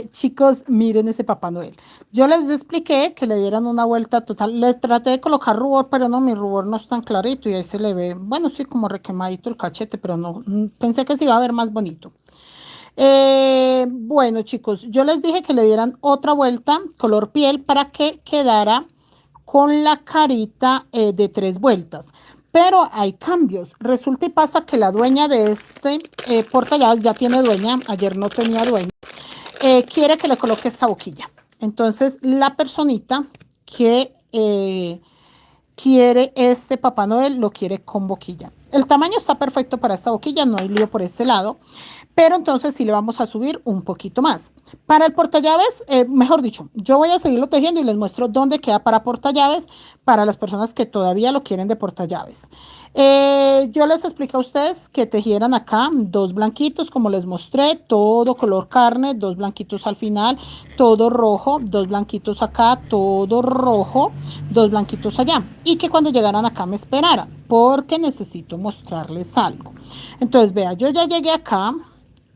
Chicos, miren ese Papá Noel. Yo les expliqué que le dieran una vuelta total. Le traté de colocar rubor, pero no, mi rubor no es tan clarito y ahí se le ve, bueno, sí, como requemadito el cachete, pero no, pensé que se iba a ver más bonito. Bueno, chicos, yo les dije que le dieran otra vuelta, color piel, para que quedara con la carita de 3 vueltas. Pero hay cambios. Resulta y pasa que la dueña de este portallaves ya tiene dueña. Ayer no tenía dueña. Quiere que le coloque esta boquilla. Entonces, la personita que quiere este Papá Noel lo quiere con boquilla. El tamaño está perfecto para esta boquilla, no hay lío por este lado, pero entonces sí le vamos a subir un poquito más. Para el portallaves, mejor dicho, yo voy a seguirlo tejiendo y les muestro dónde queda para portallaves para las personas que todavía lo quieren de portallaves. Yo les expliqué a ustedes que tejieran acá 2 blanquitos, como les mostré, todo color carne, 2 blanquitos al final, todo rojo, 2 blanquitos acá, todo rojo, 2 blanquitos allá. Y que cuando llegaran acá me esperaran, porque necesito mostrarles algo. Entonces, vea, yo ya llegué acá,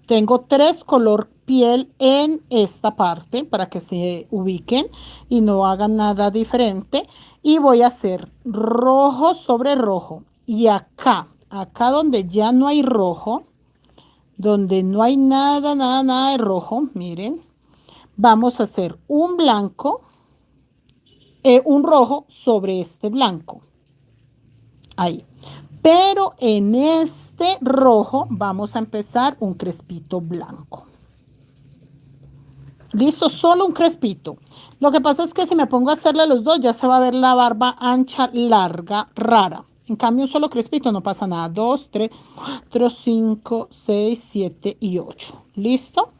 tengo 3 color piel en esta parte para que se ubiquen y no hagan nada diferente. Y voy a hacer rojo sobre rojo. Y acá donde ya no hay rojo, donde no hay nada, nada, nada de rojo, miren, vamos a hacer un blanco, un rojo sobre este blanco. Ahí. Pero en este rojo vamos a empezar un crespito blanco. Listo, solo un crespito. Lo que pasa es que si me pongo a hacerle los dos, ya se va a ver la barba ancha, larga, rara. En cambio, un solo crespito no pasa nada. 2, 3, 4, 5, 6, 7 y 8. ¿Listo?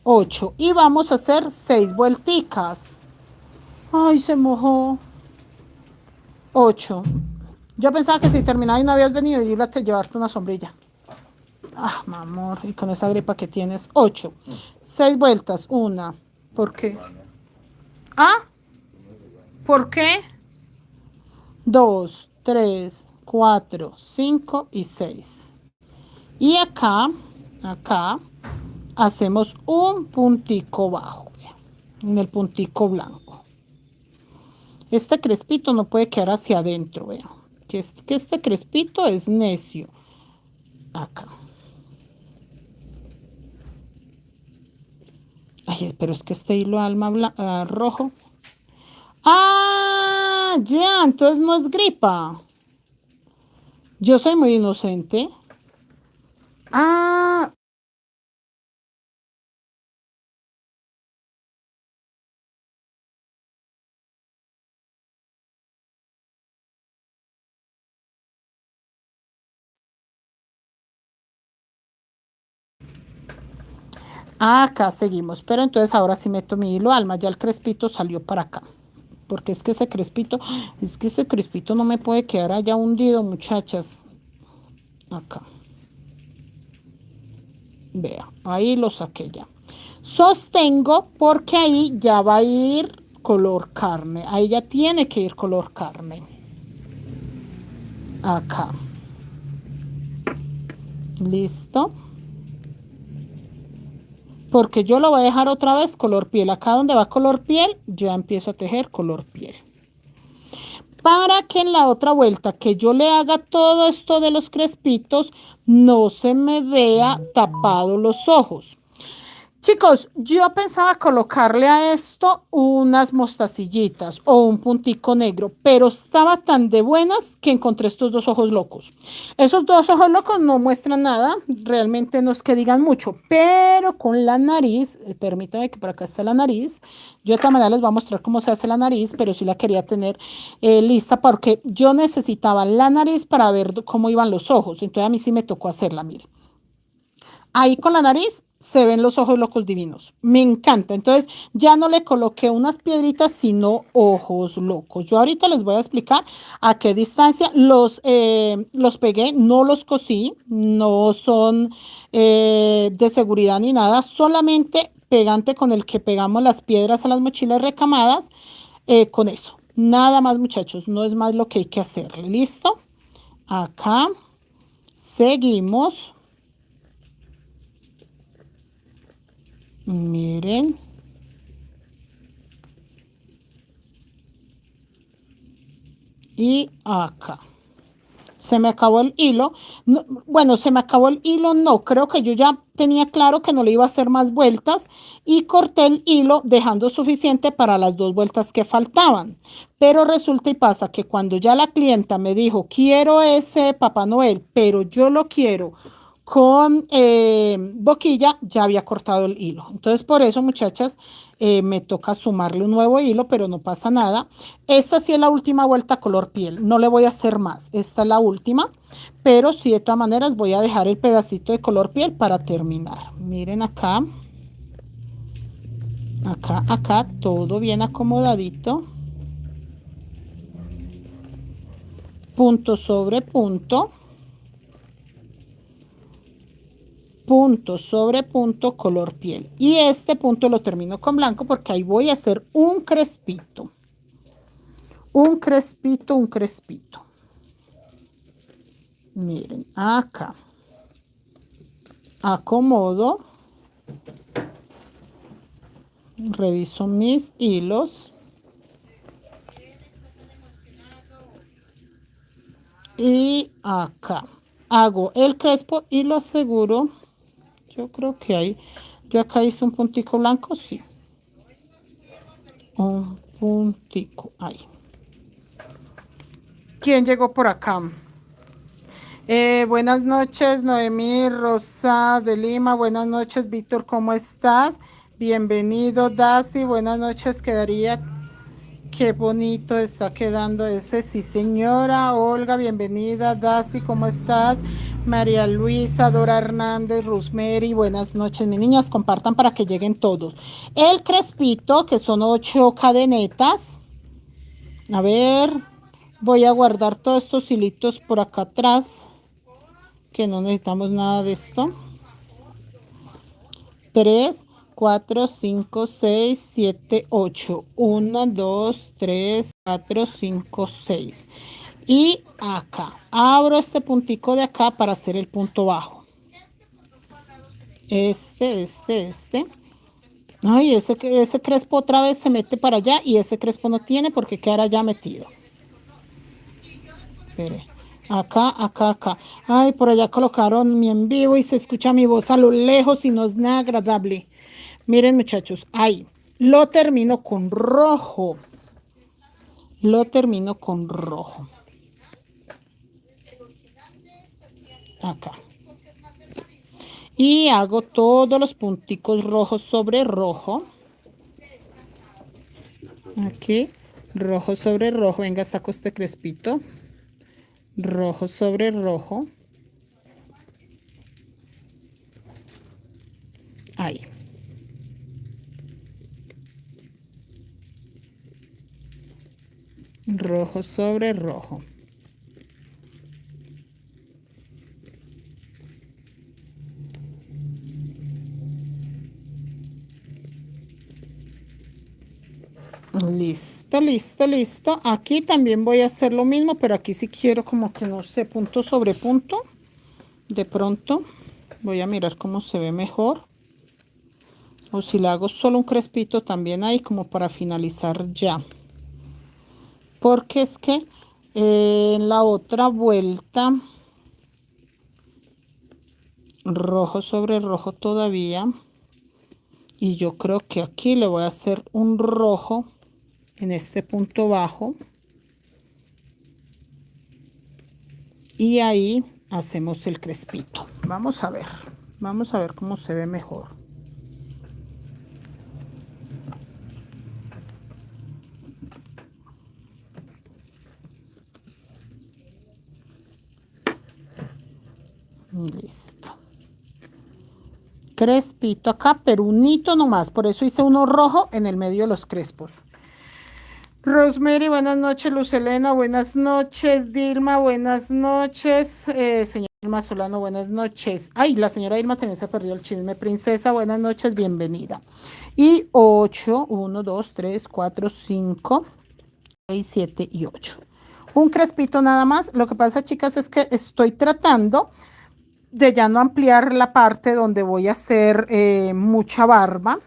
8. Y vamos a hacer 6 vuelticas. Ay, se mojó. 8. Yo pensaba que si terminaba y no habías venido, yo iba a llevarte una sombrilla. Ah, mi amor, y con esa gripa que tienes. 8. 6 vueltas. Una. ¿Por qué? Ah, ¿por qué? 2, 3, 4, 5 y 6. Y acá, hacemos un puntico bajo, en el puntico blanco. Este crespito no puede quedar hacia adentro, vean. Que este crespito es necio. Acá. Ay, pero es que este hilo alma rojo. Ah, ya, entonces no es gripa. Yo soy muy inocente. Ah, acá seguimos. Pero entonces ahora sí meto mi hilo alma. Ya el crespito salió para acá. Porque es que ese crespito no me puede quedar allá hundido, muchachas. Acá. Vea, ahí lo saqué ya. Sostengo porque ahí ya va a ir color carne. Ahí ya tiene que ir color carne. Acá. Listo. Porque yo lo voy a dejar otra vez color piel. Acá donde va color piel, ya empiezo a tejer color piel. Para que en la otra vuelta que yo le haga todo esto de los crespitos, no se me vea tapado los ojos. Chicos, yo pensaba colocarle a esto unas mostacillitas o un puntico negro, pero estaba tan de buenas que encontré estos 2 ojos locos. Esos 2 ojos locos no muestran nada, realmente no es que digan mucho, pero con la nariz, permítame que por acá está la nariz, yo de esta manera les voy a mostrar cómo se hace la nariz, pero sí la quería tener lista porque yo necesitaba la nariz para ver cómo iban los ojos, entonces a mí sí me tocó hacerla, miren. Ahí con la nariz se ven los ojos locos divinos. Me encanta. Entonces ya no le coloqué unas piedritas, sino ojos locos. Yo ahorita les voy a explicar a qué distancia los pegué. No los cosí. No son de seguridad ni nada. Solamente pegante con el que pegamos las piedras a las mochilas recamadas. Con eso. Nada más, muchachos. No es más lo que hay que hacerle. ¿Listo? Acá. Seguimos. Miren. Y acá. Se me acabó el hilo. No, bueno, se me acabó el hilo, no. Creo que yo ya tenía claro que no le iba a hacer más vueltas y corté el hilo dejando suficiente para las 2 vueltas que faltaban. Pero resulta y pasa que cuando ya la clienta me dijo, quiero ese Papá Noel, pero yo lo quiero con boquilla, ya había cortado el hilo. Entonces, por eso, muchachas, me toca sumarle un nuevo hilo, pero no pasa nada. Esta sí es la última vuelta color piel. No le voy a hacer más. Esta es la última, pero sí, de todas maneras, voy a dejar el pedacito de color piel para terminar. Miren acá. Acá, acá, todo bien acomodadito. Punto sobre punto. Punto sobre punto color piel. Y este punto lo termino con blanco porque ahí voy a hacer un crespito. Un crespito, un crespito. Miren, acá. Acomodo. Reviso mis hilos. Y acá. Hago el crespo y lo aseguro. Yo creo que hay. Yo acá hice un puntico blanco, sí. Un puntico ahí. ¿Quién llegó por acá? Buenas noches, Noemí Rosa de Lima. Buenas noches, Víctor, ¿cómo estás? Bienvenido, Daisy. Buenas noches, quedaría. Qué bonito está quedando ese, sí, señora. Olga, bienvenida. Daisy, ¿cómo estás? María Luisa, Dora Hernández, Rosemary, buenas noches, mis niñas. Compartan para que lleguen todos. El crespito, que son 8 cadenetas. A ver, voy a guardar todos estos hilitos por acá atrás, que no necesitamos nada de esto. 3, 4, 5, 6, 7, 8. 1, 2, 3, 4, 5, 6. Y acá, abro este puntico de acá para hacer el punto bajo. Este. Ay, ese crespo otra vez se mete para allá y ese crespo no tiene porque quedará ya metido. Espere. Acá, acá, acá. Ay, por allá colocaron mi en vivo y se escucha mi voz a lo lejos y no es nada agradable. Miren, muchachos, ahí. Lo termino con rojo. Lo termino con rojo. Acá. Y hago todos los punticos rojos sobre rojo. Aquí. Rojo sobre rojo. Venga, saco este crespito. Rojo sobre rojo. Ahí. Rojo sobre rojo. Listo, listo, listo. Aquí también voy a hacer lo mismo, pero aquí sí quiero como que no sé, punto sobre punto. De pronto voy a mirar cómo se ve mejor. O si le hago solo un crespito también ahí como para finalizar ya. Porque es que en la otra vuelta, rojo sobre rojo todavía. Y yo creo que aquí le voy a hacer un rojo en este punto bajo. Y ahí hacemos el crespito. Vamos a ver cómo se ve mejor. Listo. Crespito acá, pero unito nomás. Por eso hice uno rojo en el medio de los crespos. Rosemary, buenas noches. Luz Elena, buenas noches. Dilma, buenas noches. Señora Dilma Solano, buenas noches. Ay, la señora Dilma también se perdió el chisme. Princesa, buenas noches, bienvenida. Y 8, 1, 2, 3, 4, 5, 6, 7 y 8. Un crespito nada más. Lo que pasa, chicas, es que estoy tratando de ya no ampliar la parte donde voy a hacer mucha barba,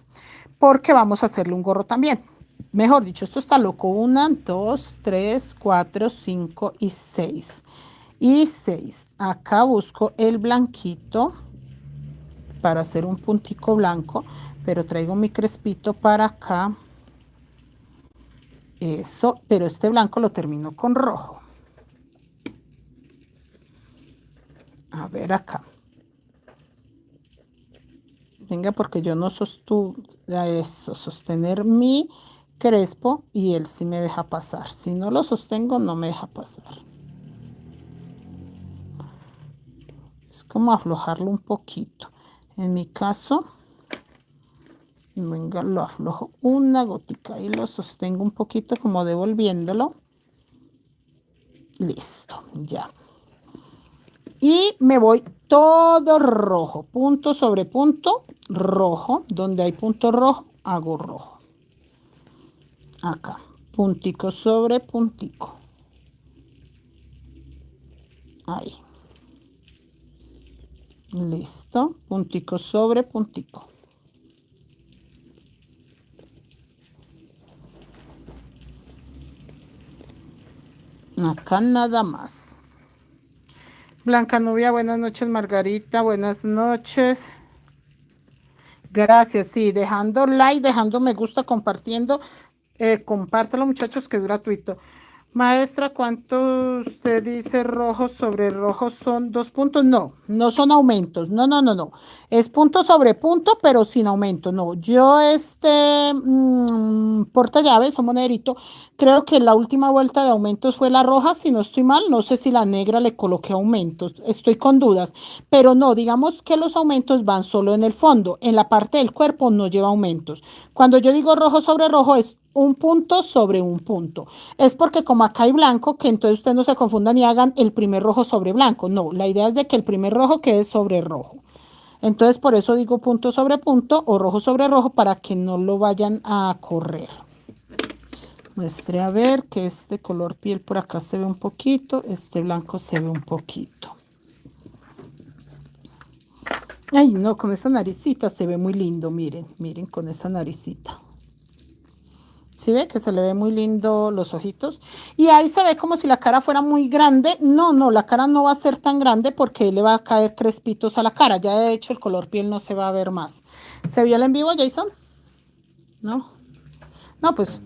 porque vamos a hacerle un gorro también. Mejor dicho, esto está loco. 1, 2, 3, 4, 5 y 6. Y 6. Acá busco el blanquito para hacer un puntico blanco, pero traigo mi crespito para acá. Eso, pero este blanco lo termino con rojo. A ver acá. Venga, porque yo no sostuve eso, sostener mi crespo y él sí me deja pasar. Si no lo sostengo, no me deja pasar. Es como aflojarlo un poquito. En mi caso, venga, lo aflojo una gotica y lo sostengo un poquito como devolviéndolo. Listo, ya. Y me voy todo rojo, punto sobre punto, rojo. Donde hay punto rojo, hago rojo. Acá, puntico sobre puntico. Ahí. Listo, puntico sobre puntico. Acá nada más. Blanca Nubia, buenas noches. Margarita, buenas noches. Gracias, sí, dejando like, dejando me gusta, compartiendo. Compártelo, muchachos, que es gratuito. Maestra, ¿cuánto usted dice rojo sobre rojo son 2 puntos? No, no son aumentos. No, no, no, no. Es punto sobre punto, pero sin aumento. No, yo porta llaves o monederito, creo que la última vuelta de aumentos fue la roja, si no estoy mal. No sé si la negra le coloqué aumentos. Estoy con dudas. Pero no, digamos que los aumentos van solo en el fondo. En la parte del cuerpo no lleva aumentos. Cuando yo digo rojo sobre rojo es un punto sobre un punto. Es porque como acá hay blanco, que entonces ustedes no se confundan y hagan el primer rojo sobre blanco. No, la idea es de que el primer rojo quede sobre rojo. Entonces por eso digo punto sobre punto o rojo sobre rojo para que no lo vayan a correr. Muestre a ver que este color piel por acá se ve un poquito, este blanco se ve un poquito. Ay, no, con esa naricita se ve muy lindo, miren, miren con esa naricita. ¿Sí ve que se le ve muy lindo los ojitos? Y ahí se ve como si la cara fuera muy grande. No, no, la cara no va a ser tan grande porque le va a caer crespitos a la cara. Ya de hecho el color piel no se va a ver más. ¿Se vio el en vivo, Jason? No. No, pues.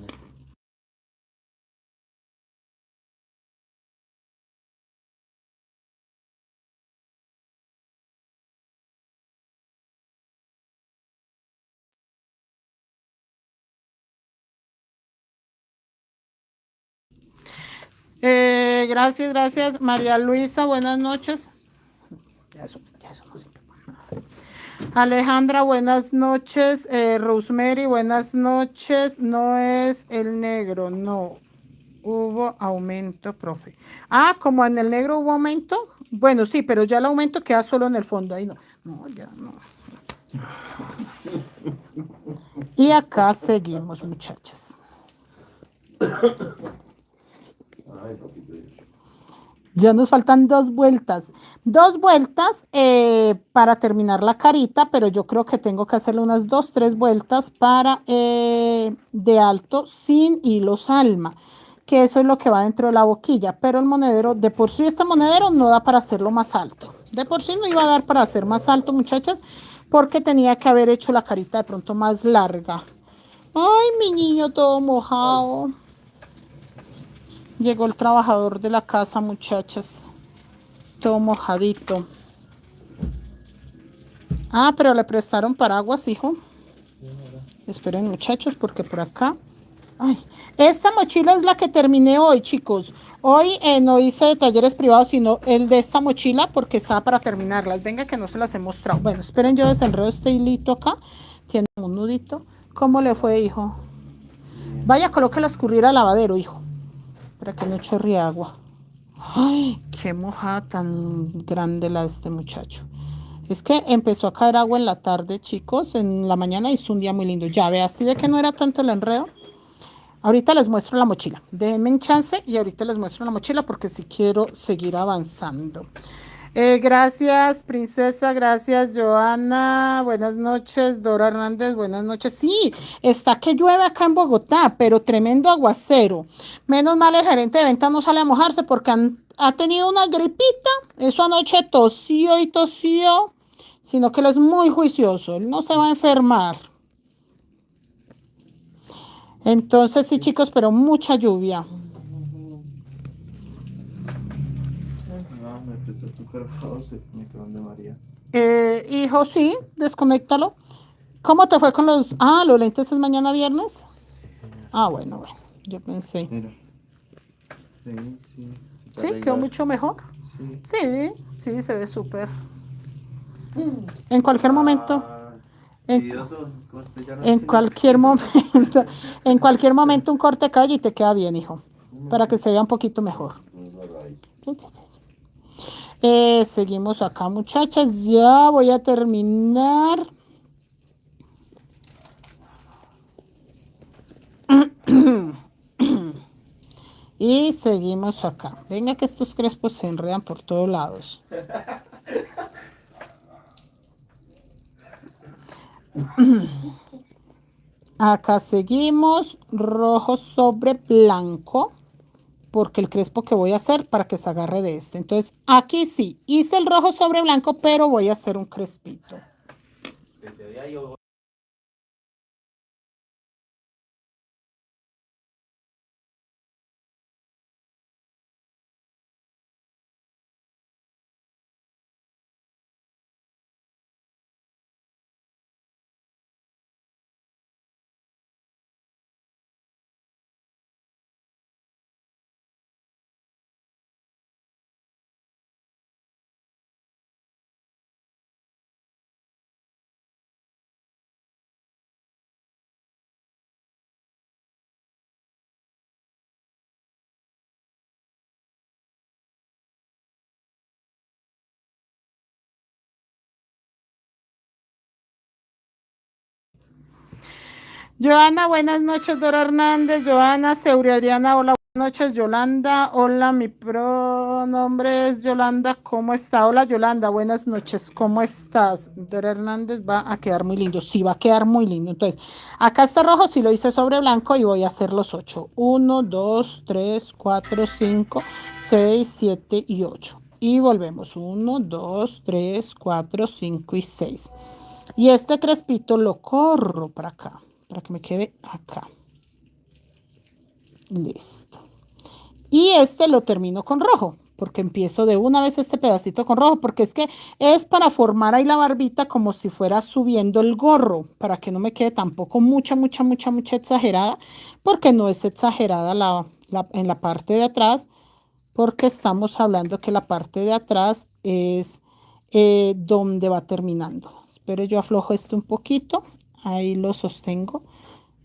Gracias, gracias. María Luisa, buenas noches. Ya eso no sirve. Alejandra, buenas noches. Rosemary, buenas noches. No es el negro, no. Hubo aumento, profe. Ah, como en el negro hubo aumento. Bueno, sí, pero ya el aumento queda solo en el fondo. Ahí no. No, ya no. Y acá seguimos, muchachas. Ya nos faltan 2 vueltas. 2 vueltas para terminar la carita, pero yo creo que tengo que hacerle unas 2, 3 vueltas para de alto sin hilos alma, que eso es lo que va dentro de la boquilla. Pero el monedero, de por sí este monedero no da para hacerlo más alto. De por sí no iba a dar para hacer más alto, muchachas, porque tenía que haber hecho la carita de pronto más larga. Ay, mi niño todo mojado. Llegó el trabajador de la casa, muchachas. Todo mojadito. Ah, pero le prestaron paraguas, hijo. Esperen, muchachos, porque por acá. Ay, esta mochila es la que terminé hoy, chicos. Hoy no hice de talleres privados, sino el de esta mochila, porque estaba para terminarlas. Venga, que no se las he mostrado. Bueno, esperen, yo desenredo este hilito acá. Tiene un nudito. ¿Cómo le fue, hijo? Vaya, colóquela a escurrir al lavadero, hijo, para que no chorre agua. Ay, qué mojada tan grande la de este muchacho. Es que empezó a caer agua en la tarde, chicos. En la mañana hizo un día muy lindo. Ya ve, así ve que no era tanto el enredo. Ahorita les muestro la mochila. Déjenme en chance y ahorita les muestro la mochila porque si quiero seguir avanzando. Gracias, princesa, gracias, Joana. Buenas noches, Dora Hernández, buenas noches. Sí, está que llueve acá en Bogotá, pero tremendo aguacero. Menos mal el gerente de ventas no sale a mojarse porque ha tenido una gripita. Eso anoche tosió y tosió, sino que él es muy juicioso, él no se va a enfermar. Entonces, sí, chicos, pero mucha lluvia. Ah, me prestó tu cargador, se micrófono de María. Hijo, sí, desconéctalo. ¿Cómo te fue con los lentes es mañana viernes? Ah, bueno, yo pensé. Mira. Sí, sí. Está Sí, quedó arreglado. mucho mejor. Sí. Sí, se ve súper. En cualquier momento, Ah, en, envidioso, como usted ya no en tiene cualquier hijos. momento, en cualquier momento un corte de cabello y te queda bien, hijo, para que se vea un poquito mejor. Seguimos acá, muchachas. Ya voy a terminar. Y seguimos acá. Venga que estos crespos se enredan por todos lados. Acá seguimos rojo sobre blanco, porque el crespo que voy a hacer para que se agarre de este. Entonces, aquí sí, hice el rojo sobre blanco, pero voy a hacer un crespito. Joana, buenas noches, Dora Hernández. Joana, Seuri Adriana, hola, buenas noches, Yolanda. Hola, mi pronombre es Yolanda. ¿Cómo está? Hola, Yolanda, buenas noches. ¿Cómo estás? Dora Hernández va a quedar muy lindo. Sí, va a quedar muy lindo. Entonces, acá está rojo, sí lo hice sobre blanco y voy a hacer los 8. 1, 2, 3, 4, 5, 6, 7 y 8. Y volvemos. 1, 2, 3, 4, 5 y 6. Y este crespito lo corro para acá, para que me quede acá. Listo. Y este lo termino con rojo, porque empiezo de una vez este pedacito con rojo, porque es que es para formar ahí la barbita como si fuera subiendo el gorro, para que no me quede tampoco mucha exagerada, porque no es exagerada en la parte de atrás, porque estamos hablando que la parte de atrás es donde va terminando. Espero yo aflojo esto un poquito, ahí lo sostengo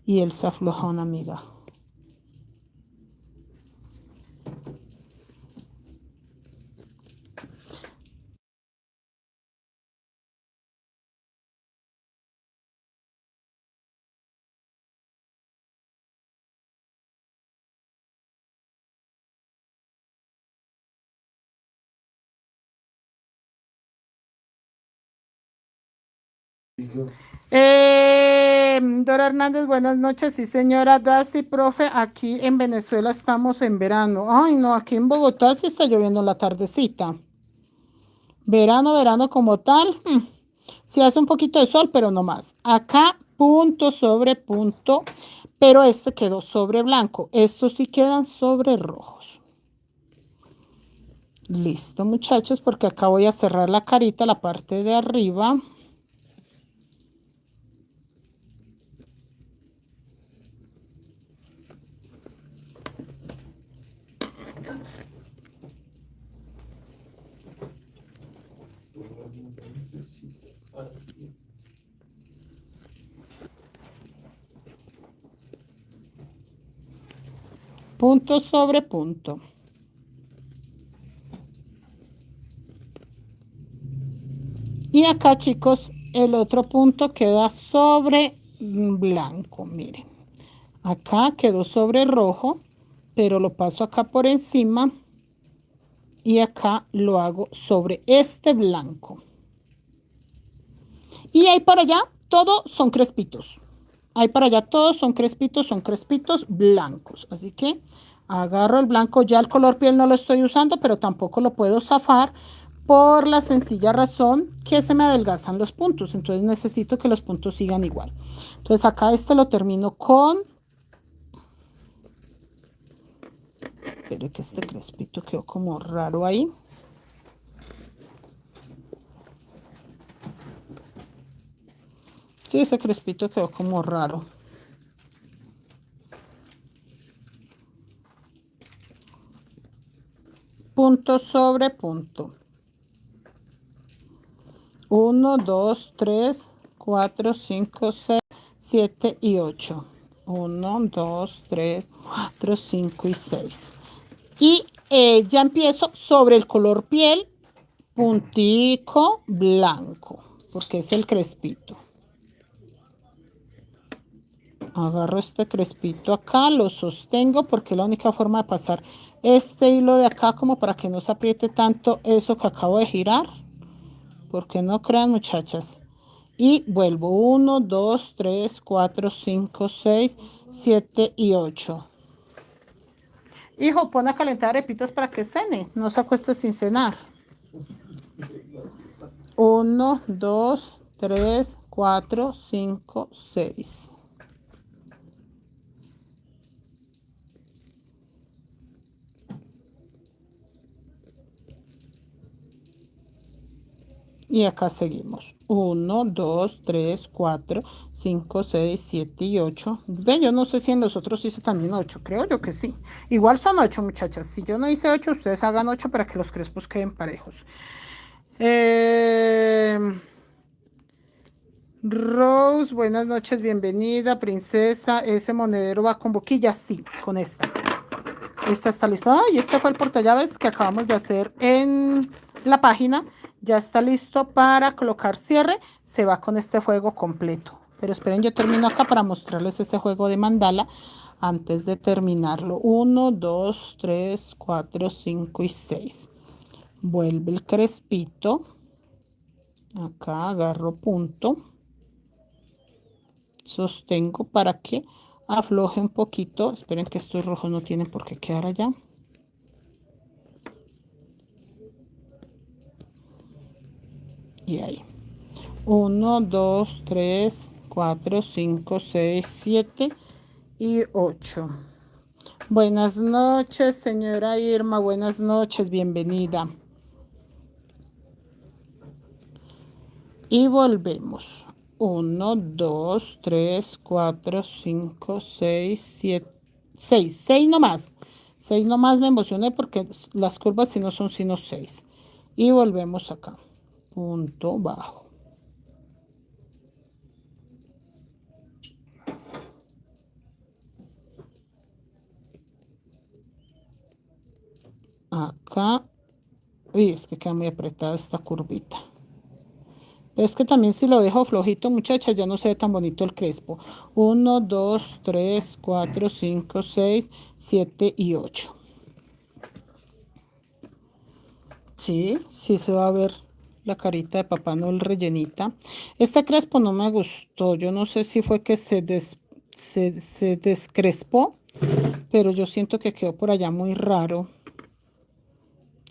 y él se afloja una amiga. Dora Hernández, buenas noches. Sí, señora Daisy, profe, aquí en Venezuela estamos en verano. Ay, no, aquí en Bogotá sí está lloviendo en la tardecita. Verano como tal. Sí hace un poquito de sol, pero no más. Acá punto sobre punto, pero este quedó sobre blanco. Estos sí quedan sobre rojos. Listo, muchachos, porque acá voy a cerrar la carita, la parte de arriba. Punto sobre punto. Y acá, chicos, el otro punto queda sobre blanco. Miren, acá quedó sobre rojo, pero lo paso acá por encima y acá lo hago sobre este blanco. Y ahí para allá, todo son crespitos. Ahí para allá, todos son crespitos blancos. Así que agarro el blanco, ya el color piel no lo estoy usando, pero tampoco lo puedo zafar por la sencilla razón que se me adelgazan los puntos. Entonces necesito que los puntos sigan igual. Entonces acá este lo termino con... Espere que este crespito quedó como raro ahí. Sí, ese crespito quedó como raro. Punto sobre punto. 1, 2, 3, 4, 5, 6, 7 y 8. 1, 2, 3, 4, 5 y 6. Y ya empiezo sobre el color piel, puntico blanco, porque es el crespito. Agarro este crespito acá, lo sostengo porque es la única forma de pasar este hilo de acá como para que no se apriete tanto eso que acabo de girar. Porque no crean, muchachas. Y vuelvo 1, 2, 3, 4, 5, 6, 7 y 8. Hijo, pon a calentar arepitas para que cene. No se acueste sin cenar. 1, 2, 3, 4, 5, 6. Y acá seguimos. 1, 2, 3, 4, 5, 6, 7 y 8. Ven, yo no sé si en los otros hice también 8. Creo yo que sí. Igual son 8, muchachas. Si yo no hice 8, ustedes hagan 8 para que los crespos queden parejos. Rose, buenas noches, bienvenida. Princesa, ese monedero va con boquilla. Sí, con esta. Esta está lista. Y este fue el portallaves que acabamos de hacer en la página. Ya está listo para colocar cierre. Se va con este juego completo. Pero esperen, yo termino acá para mostrarles ese juego de mandala antes de terminarlo. 1, 2, 3, 4, 5 y 6. Vuelve el crespito. Acá agarro punto. Sostengo para que afloje un poquito. Esperen que estos rojos no tienen por qué quedar allá. Y ahí. 1, 2, 3, 4, 5, 6, 7 y 8. Buenas noches, señora Irma. Buenas noches, bienvenida. Y volvemos. 1, 2, 3, 4, 5, 6, 7, 6. 6 nomás. 6 nomás me emocioné porque las curvas si no son sino 6. Y volvemos acá. Punto bajo. Acá. Uy, es que queda muy apretada esta curvita. Pero es que también si lo dejo flojito, muchachas, ya no se ve tan bonito el crespo. 1, 2, 3, 4, 5, 6, 7 y 8. Sí, sí se va a ver la carita de Papá Noel rellenita. Este crespo no me gustó. Yo no sé si fue que se descrespó, pero yo siento que quedó por allá muy raro.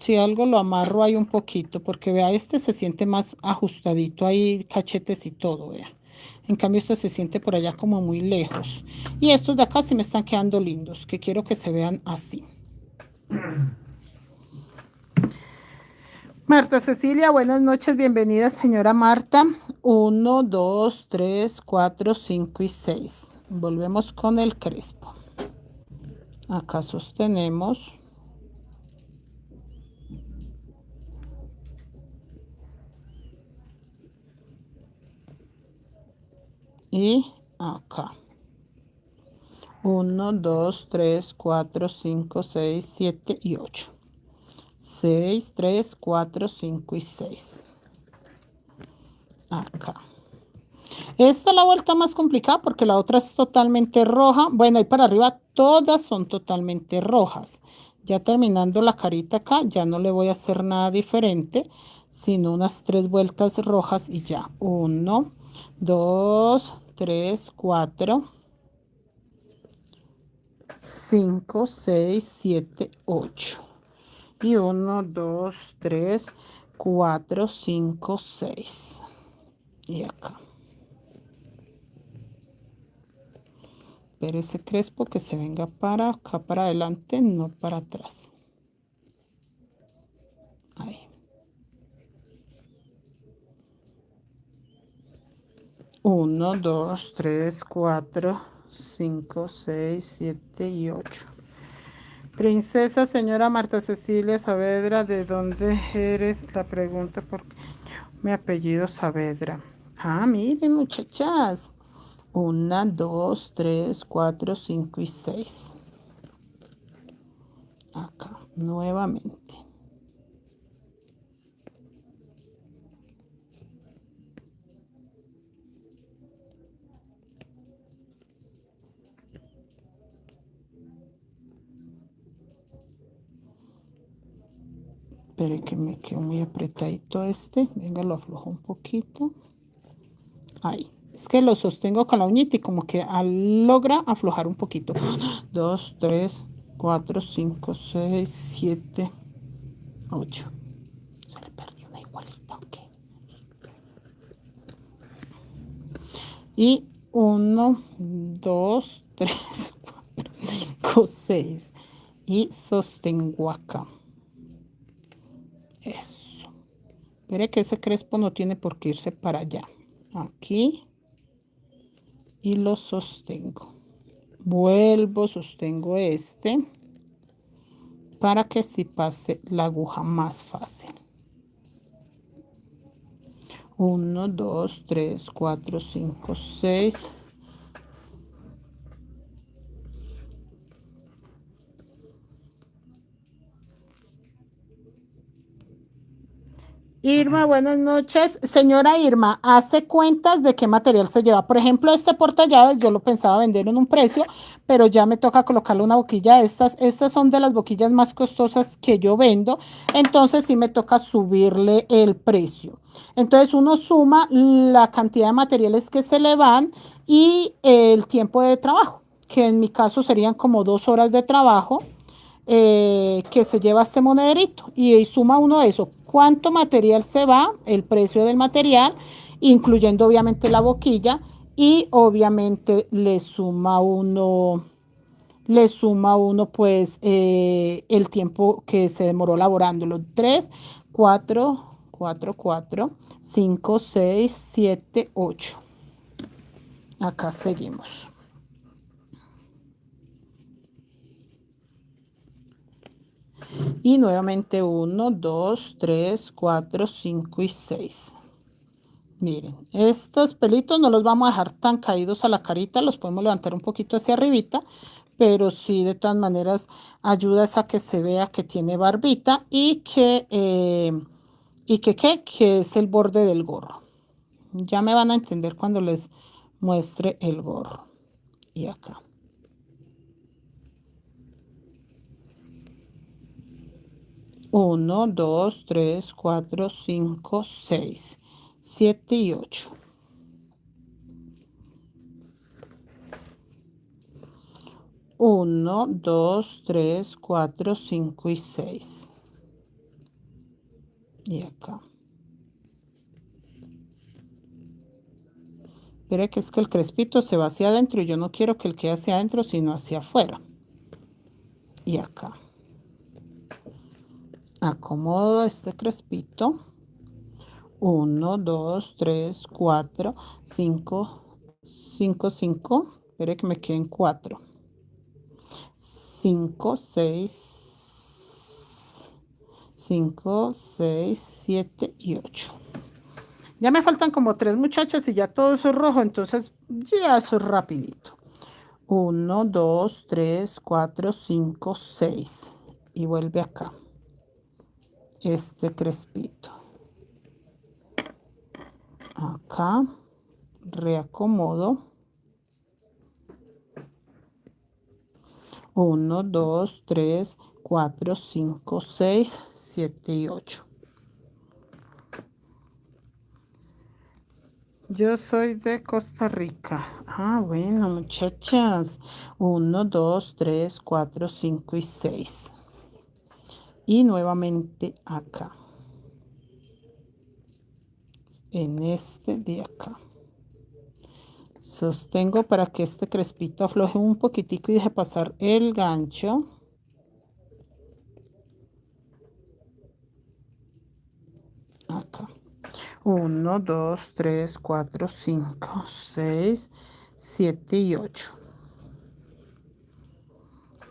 Si algo lo amarro ahí un poquito, porque vea, este se siente más ajustadito, ahí cachetes y todo, vea. En cambio, este se siente por allá como muy lejos. Y estos de acá sí me están quedando lindos, que quiero que se vean así. Marta Cecilia, buenas noches, bienvenida, señora Marta. 1, 2, 3, 4, 5 y 6. Volvemos con el crespo. Acá sostenemos. Y acá. 1, 2, 3, 4, 5, 6, 7 y 8. 6, 3, 4, 5 y 6. Acá. Esta es la vuelta más complicada porque la otra es totalmente roja. Bueno, y para arriba todas son totalmente rojas. Ya terminando la carita acá, ya no le voy a hacer nada diferente, sino unas 3 vueltas rojas y ya. 1, 2, 3, 4, 5, 6, 7, 8. Y 1, 2, 3, 4, 5, 6. Y acá. Pero ese crespo que se venga para acá, para adelante, no para atrás. Ahí. 1, 2, 3, 4, 5, 6, 7 y 8. Princesa señora Marta Cecilia Saavedra, ¿de dónde eres? La pregunta porque mi apellido Saavedra. Ah, miren muchachas. 1, 2, 3, 4, 5 y 6. Acá, nuevamente. Espere que me quedó muy apretadito este. Venga, lo aflojo un poquito. Ahí. Es que lo sostengo con la uñita y como que logra aflojar un poquito. 2, 3, 4, 5, 6, 7, 8. Se le perdió una igualita, ok. Y 1, 2, 3, 4, 5, 6. Y sostengo acá. Eso. Espere que ese crespo no tiene por qué irse para allá. Aquí. Y lo sostengo. Vuelvo, sostengo este. Para que si pase la aguja más fácil. 1, 2, 3, 4, 5, 6. Irma, buenas noches. Señora Irma, ¿hace cuentas de qué material se lleva? Por ejemplo, este portallaves yo lo pensaba vender en un precio, pero ya me toca colocarle una boquilla de estas. Estas son de las boquillas más costosas que yo vendo, entonces sí me toca subirle el precio. Entonces uno suma la cantidad de materiales que se le van y el tiempo de trabajo, que en mi caso serían como 2 horas de trabajo que se lleva este monederito y suma uno eso, cuánto material se va, el precio del material, incluyendo obviamente la boquilla y obviamente le suma uno pues el tiempo que se demoró elaborándolo. 3, 4, 4, 4, 5, 6, 7, 8. Acá seguimos. Y nuevamente 1, 2, 3, 4, 5 y 6. Miren, estos pelitos no los vamos a dejar tan caídos a la carita, los podemos levantar un poquito hacia arribita, pero sí de todas maneras ayuda a que se vea que tiene barbita y que es el borde del gorro. Ya me van a entender cuando les muestre el gorro. Y acá. 1, 2, 3, 4, 5, 6, 7 y 8. 1, 2, 3, 4, 5 y 6. Y acá. Mire que es que el crespito se va hacia adentro y yo no quiero que él quede hacia adentro, sino hacia afuera. Y acá. Acomodo este crespito. 1, 2, 3, 4, 5, 5, 5. Espere que me queden 4. 5, 6, 5, 6, 7 y 8. Ya me faltan como 3 muchachas y ya todo eso es rojo, entonces ya eso es rapidito. 1, 2, 3, 4, 5, 6. Y vuelve acá. Este crespito. Acá. Reacomodo. 1, 2, 3, 4, 5, 6, 7 y 8. Yo soy de Costa Rica. Ah, bueno, muchachas. 1, 2, 3, 4, 5 y 6. Y nuevamente acá. En este de acá. Sostengo para que este crespito afloje un poquitico y deje pasar el gancho. Acá. 1, 2, 3, 4, 5, 6, 7 y 8.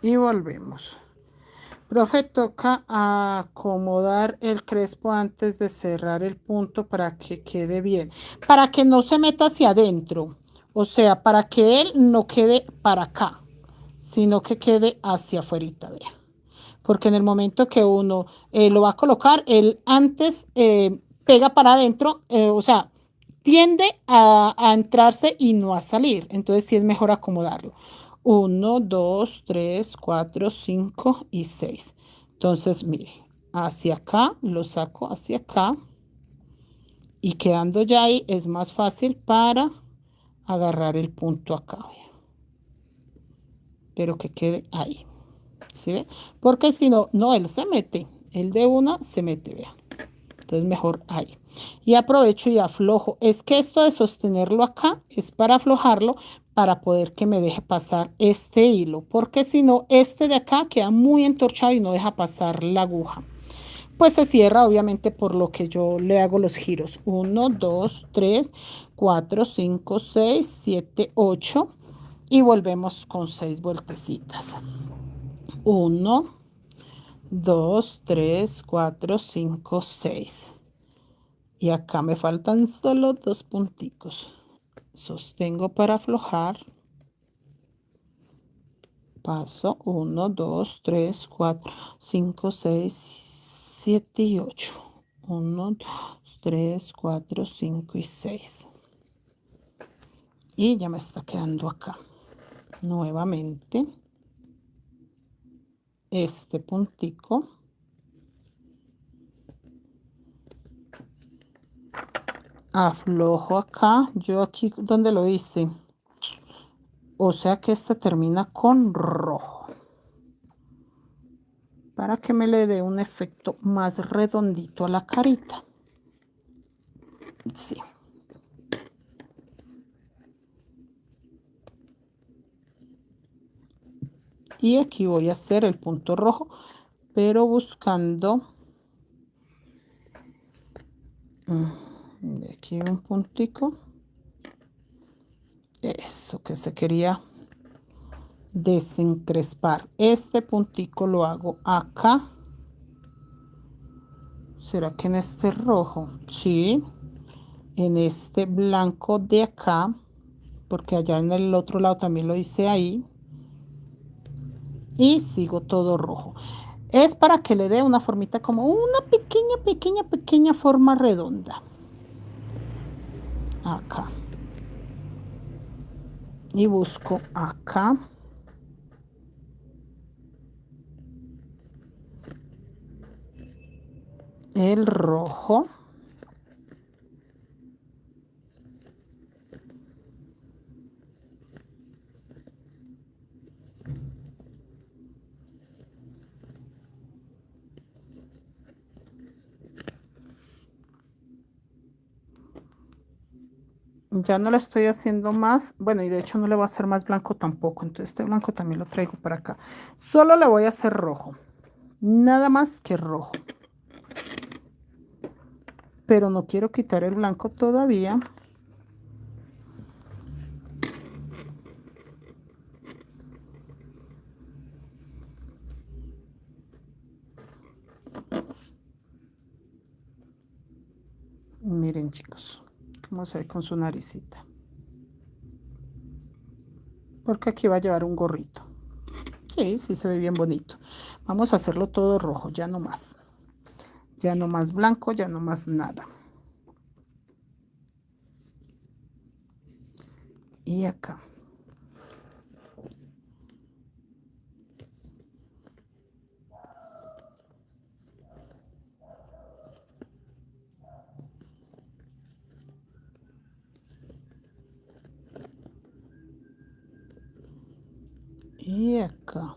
Y volvemos. Profe, toca acomodar el crespo antes de cerrar el punto para que quede bien. Para que no se meta hacia adentro. O sea, para que él no quede para acá, sino que quede hacia afuera, vea. Porque en el momento que uno lo va a colocar, él antes pega para adentro, o sea, tiende a entrarse y no a salir. Entonces sí es mejor acomodarlo. 1, 2, 3, 4, 5 y 6. Entonces, mire, hacia acá, lo saco hacia acá. Y quedando ya ahí es más fácil para agarrar el punto acá. Vea. Pero que quede ahí. ¿Sí ve? Porque si no, no, él se mete. El de una se mete, vea. Entonces mejor ahí. Y aprovecho y aflojo. Es que esto de sostenerlo acá es para aflojarlo para poder que me deje pasar este hilo. Porque si no, este de acá queda muy entorchado y no deja pasar la aguja. Pues se cierra obviamente por lo que yo le hago los giros. 1, 2, 3, 4, 5, 6, 7, 8. Y volvemos con 6 vueltecitas. 1, 2, 3, 4, 5, 6. Y acá me faltan solo 2 punticos. Sostengo para aflojar. Paso 1, 2, 3, 4, 5, 6, 7 y 8. 1, 2, 3, 4, 5 y 6. Y ya me está quedando acá. Nuevamente. Este puntico. Aflojo acá. Yo aquí donde lo hice. O sea que este termina con rojo. Para que me le dé un efecto más redondito a la carita. Sí. Y aquí voy a hacer el punto rojo, pero buscando aquí un puntico. Eso que se quería desencrespar. Este puntico lo hago acá. ¿Será que en este rojo? Sí. En este blanco de acá, porque allá en el otro lado también lo hice ahí. Y sigo todo rojo. Es para que le dé una formita como una pequeña forma redonda. Acá. Y busco acá. El rojo. Ya no le estoy haciendo más. Bueno, y de hecho no le voy a hacer más blanco tampoco. Entonces este blanco también lo traigo para acá. Solo le voy a hacer rojo. Nada más que rojo. Pero no quiero quitar el blanco todavía. Miren, chicos, cómo se ve con su naricita. Porque aquí va a llevar un gorrito. Sí, sí se ve bien bonito. Vamos a hacerlo todo rojo, ya no más. Ya no más blanco, ya no más nada. Y acá. y acá.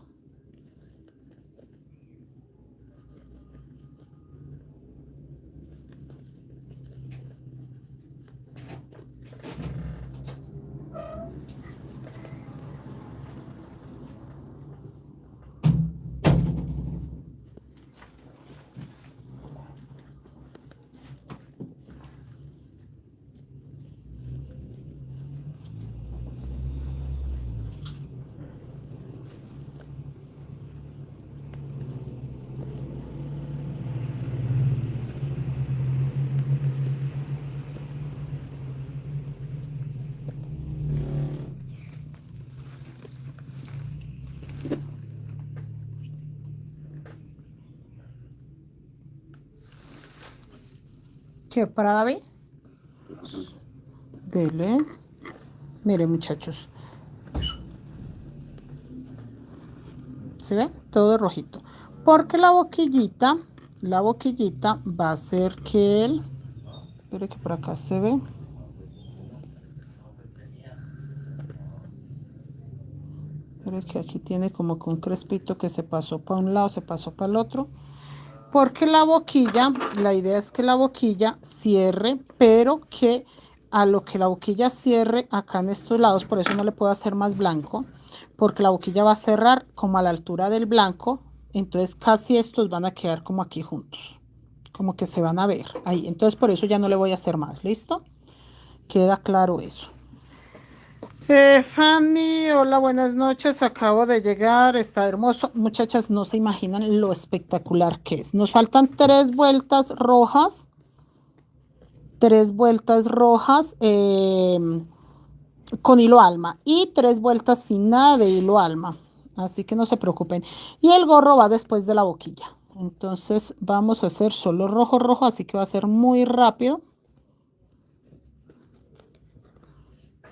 ¿Qué para David? Dele. Miren, muchachos. ¿Se ve? Todo rojito. Porque la boquillita va a hacer que él... Espere que por acá se ve. Espere que aquí tiene como que un crespito que se pasó para un lado, se pasó para el otro. Porque la boquilla, la idea es que la boquilla cierre, pero que a lo que la boquilla cierre acá en estos lados, por eso no le puedo hacer más blanco, porque la boquilla va a cerrar como a la altura del blanco, entonces casi estos van a quedar como aquí juntos, como que se van a ver ahí, entonces por eso ya no le voy a hacer más, ¿listo? Queda claro eso. Fanny, hola, buenas noches. Acabo de llegar, está hermoso. Muchachas, no se imaginan lo espectacular que es. Nos faltan 3 vueltas rojas con hilo alma y 3 vueltas sin nada de hilo alma. Así que no se preocupen. Y el gorro va después de la boquilla. Entonces vamos a hacer solo rojo, rojo, así que va a ser muy rápido.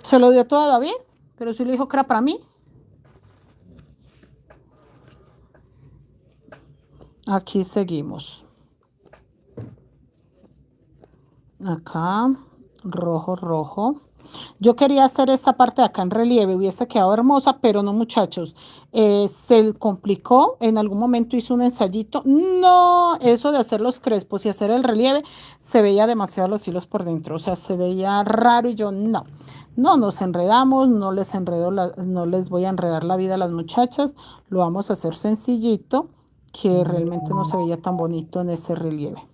¿Se lo dio todavía? Pero si le dijo que era para mí. Aquí seguimos. Acá, rojo, rojo. Yo quería hacer esta parte de acá en relieve, hubiese quedado hermosa, pero no, muchachos. Se complicó, en algún momento hice un ensayito. No, eso de hacer los crespos y hacer el relieve, se veía demasiado los hilos por dentro, o sea, se veía raro y yo no. No nos enredamos, no les voy a enredar la vida a las muchachas, lo vamos a hacer sencillito, que realmente no se veía tan bonito en ese relieve.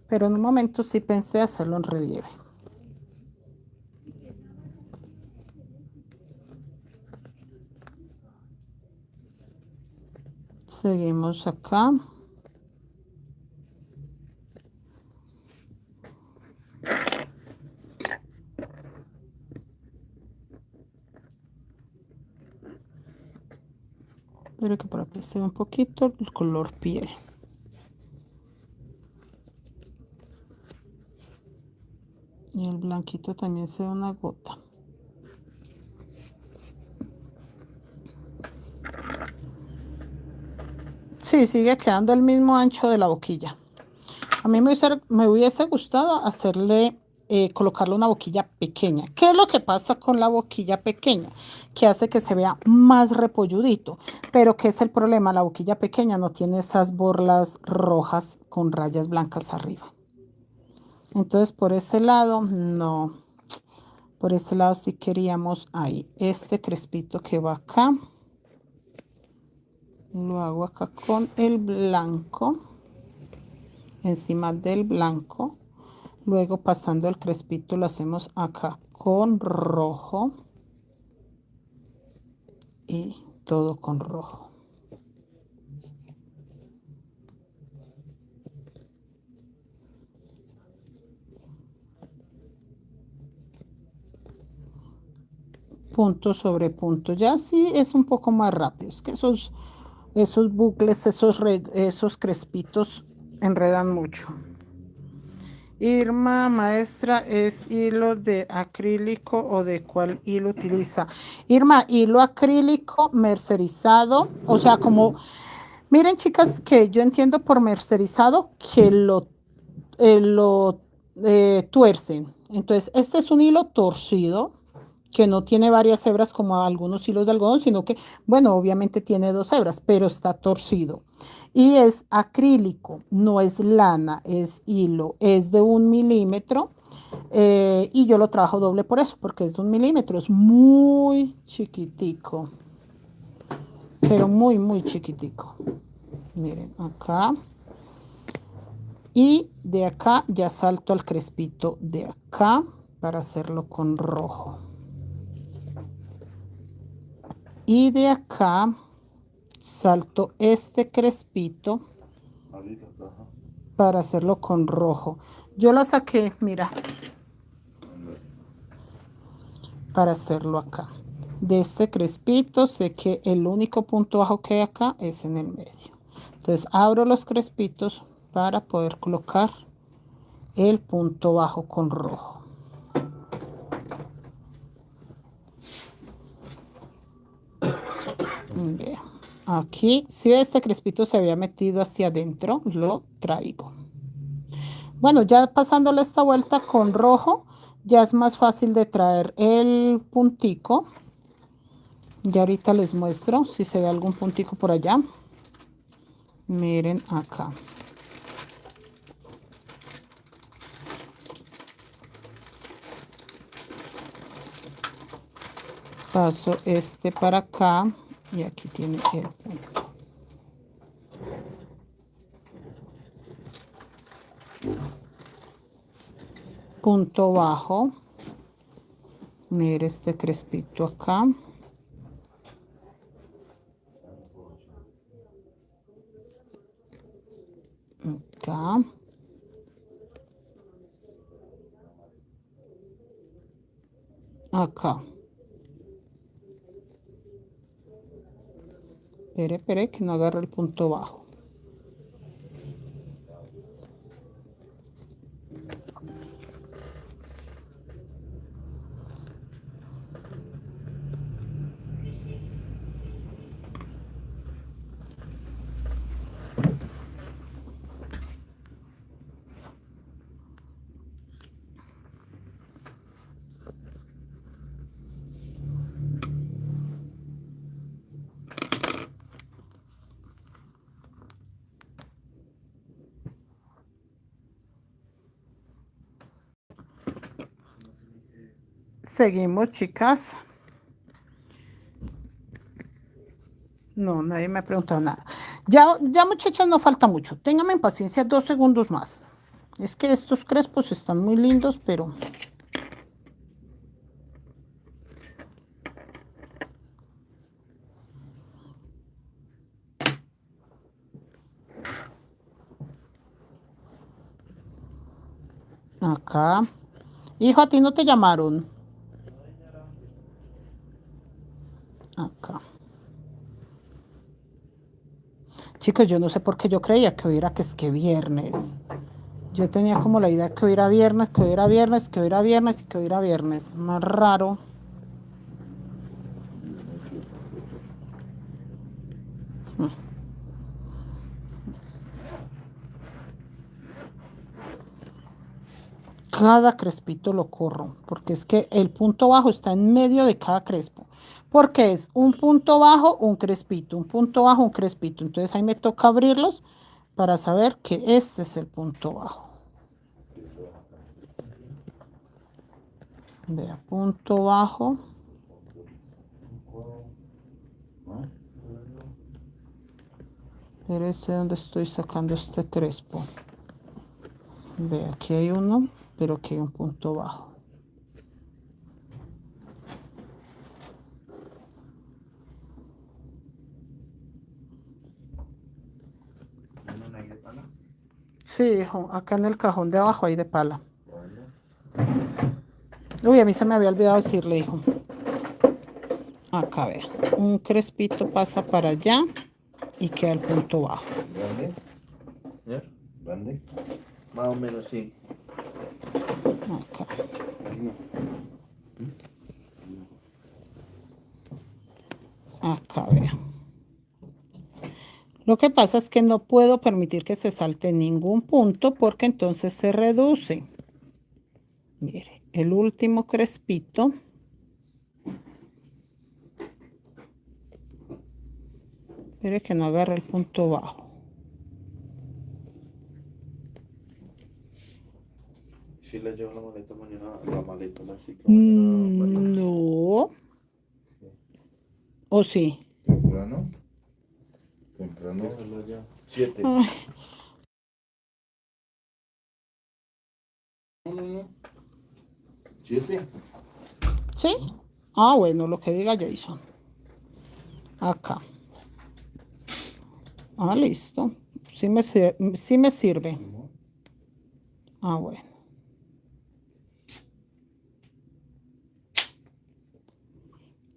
Pero en un momento sí pensé hacerlo en relieve. Seguimos acá. Espero que por aquí se ve un poquito el color piel. Y el blanquito también se ve una gota. Sí, sigue quedando el mismo ancho de la boquilla. A mí me hubiese gustado hacerle, colocarle una boquilla pequeña. ¿Qué es lo que pasa con la boquilla pequeña? Que hace que se vea más repolludito. Pero ¿qué es el problema? La boquilla pequeña no tiene esas borlas rojas con rayas blancas arriba. Entonces por ese lado, no. Por ese lado sí queríamos ahí. Este crespito que va acá. Lo hago acá con el blanco. Encima del blanco. Luego pasando el crespito lo hacemos acá con rojo. Y todo con rojo. Punto sobre punto. Ya sí es un poco más rápido. Es que esos bucles, esos crespitos enredan mucho. Irma, maestra, ¿es hilo de acrílico o de cuál hilo utiliza? Irma, hilo acrílico mercerizado, o sea, como, miren chicas, que yo entiendo por mercerizado que lo tuercen. Entonces, este es un hilo torcido que no tiene varias hebras como algunos hilos de algodón, sino que, bueno, obviamente tiene 2 hebras, pero está torcido. Y es acrílico, no es lana, es hilo, es de 1 milímetro. Y yo lo trabajo doble por eso, porque es de 1 milímetro, es muy chiquitico, pero muy, muy chiquitico. Miren, acá. Y de acá ya salto al crespito de acá para hacerlo con rojo. Y de acá salto este crespito para hacerlo con rojo. Yo lo saqué, mira, para hacerlo acá. De este crespito sé que el único punto bajo que hay acá es en el medio. Entonces abro los crespitos para poder colocar el punto bajo con rojo. Vean, aquí, si este crespito se había metido hacia adentro, lo traigo. Bueno, ya pasándole esta vuelta con rojo, ya es más fácil de traer el puntico. Ya ahorita les muestro si se ve algún puntico por allá. Miren acá. Paso este para acá y aquí tiene el punto. Punto bajo. Mire este crespito acá. Acá. Acá. Espere que no agarre el punto bajo. Seguimos, chicas. No, nadie me ha preguntado nada. Ya, muchachas, no falta mucho. Ténganme paciencia 2 segundos más. Es que estos crespos están muy lindos, pero... Acá. Hijo, a ti no te llamaron. Acá. Chicos, yo no sé por qué yo creía que hoy era que es que viernes. Yo tenía como la idea que hoy era viernes, que hoy era viernes, que hoy era viernes y que hoy era viernes. Más raro. Cada crespito lo corro, porque es que el punto bajo está en medio de cada crespo. Porque es un punto bajo, un crespito, un punto bajo, un crespito. Entonces ahí me toca abrirlos para saber que este es el punto bajo. Vea, punto bajo. Pero ese es donde estoy sacando este crespo. Vea, aquí hay uno, pero aquí hay un punto bajo. Sí, hijo, acá en el cajón de abajo hay de pala. Uy, a mí se me había olvidado decirle, hijo. Acá, vea. Un crespito pasa para allá y queda el punto bajo. ¿Grande? ¿Ya? ¿Grande? Más o menos, sí. Acá. Acá, vea. Lo que pasa es que no puedo permitir que se salte ningún punto porque entonces se reduce. Mire, el último crespito Espere que no agarre el punto bajo. Si le llevo la maleta mañana, la maleta, la cicla mañana. No. ¿O sí? Temprano. Temprano. Déjalo ya. 7. Ay, No. 7. ¿sí? Ah, bueno, lo que diga Jason. Acá. Ah, listo. Sí me sirve. Ah, bueno.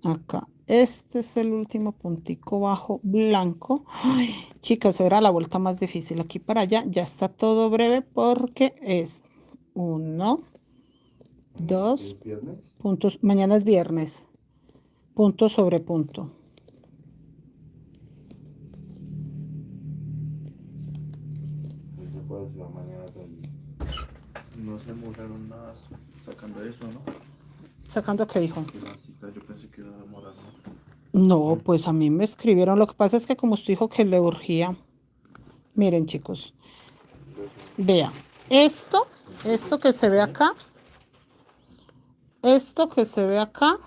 Acá. Este es el último puntico bajo blanco. Ay, chicas, era la vuelta más difícil. Aquí para allá ya está todo breve porque es 1, 2 ¿Es viernes? puntos. Mañana es viernes. Punto sobre punto. Ese puede ser mañana también. No se demoraron nada sacando eso, ¿no? ¿Sacando qué, hijo? Que la cita yo pensé que iba a demorar, ¿no? No, pues a mí me escribieron. Lo que pasa es que como usted dijo que le urgía. Miren, chicos. Vea. Esto que se ve acá. Esto que se ve acá.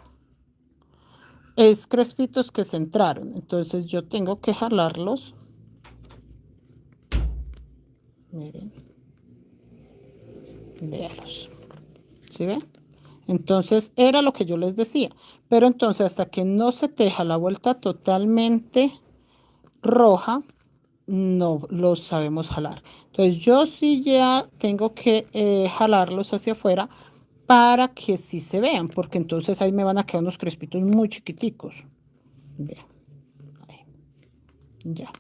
Es crespitos que se entraron. Entonces yo tengo que jalarlos. Miren. Véalos. ¿Sí ven? Entonces era lo que yo les decía. Pero entonces hasta que no se teja la vuelta totalmente roja, no los sabemos jalar. Entonces yo sí ya tengo que jalarlos hacia afuera para que sí se vean, porque entonces ahí me van a quedar unos crespitos muy chiquiticos. Vean, ahí, ya.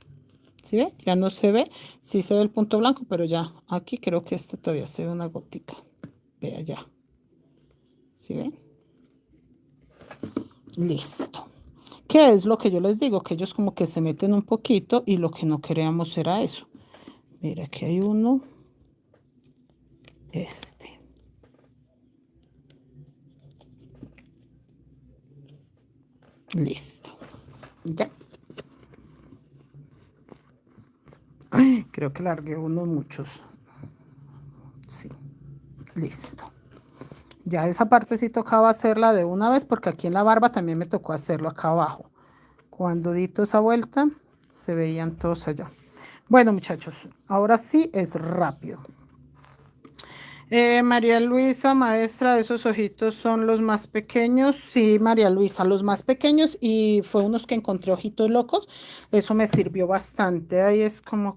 ¿Sí ve? Ya no se ve, sí se ve el punto blanco, pero ya aquí creo que este todavía se ve una gotica. Vea ya. ¿Sí ven? Listo. ¿Qué es lo que yo les digo? Que ellos como que se meten un poquito y lo que no queríamos era eso. Mira, aquí hay uno. Este. Listo. Ya. Ay, creo que largué unos muchos. Sí. Listo. Ya esa parte sí tocaba hacerla de una vez porque aquí en la barba también me tocó hacerlo acá abajo. Cuando di toda esa vuelta, se veían todos allá. Bueno, muchachos, ahora sí es rápido. María Luisa, maestra, esos ojitos son los más pequeños. Sí, María Luisa, los más pequeños y fue unos que encontré ojitos locos. Eso me sirvió bastante. Ahí es como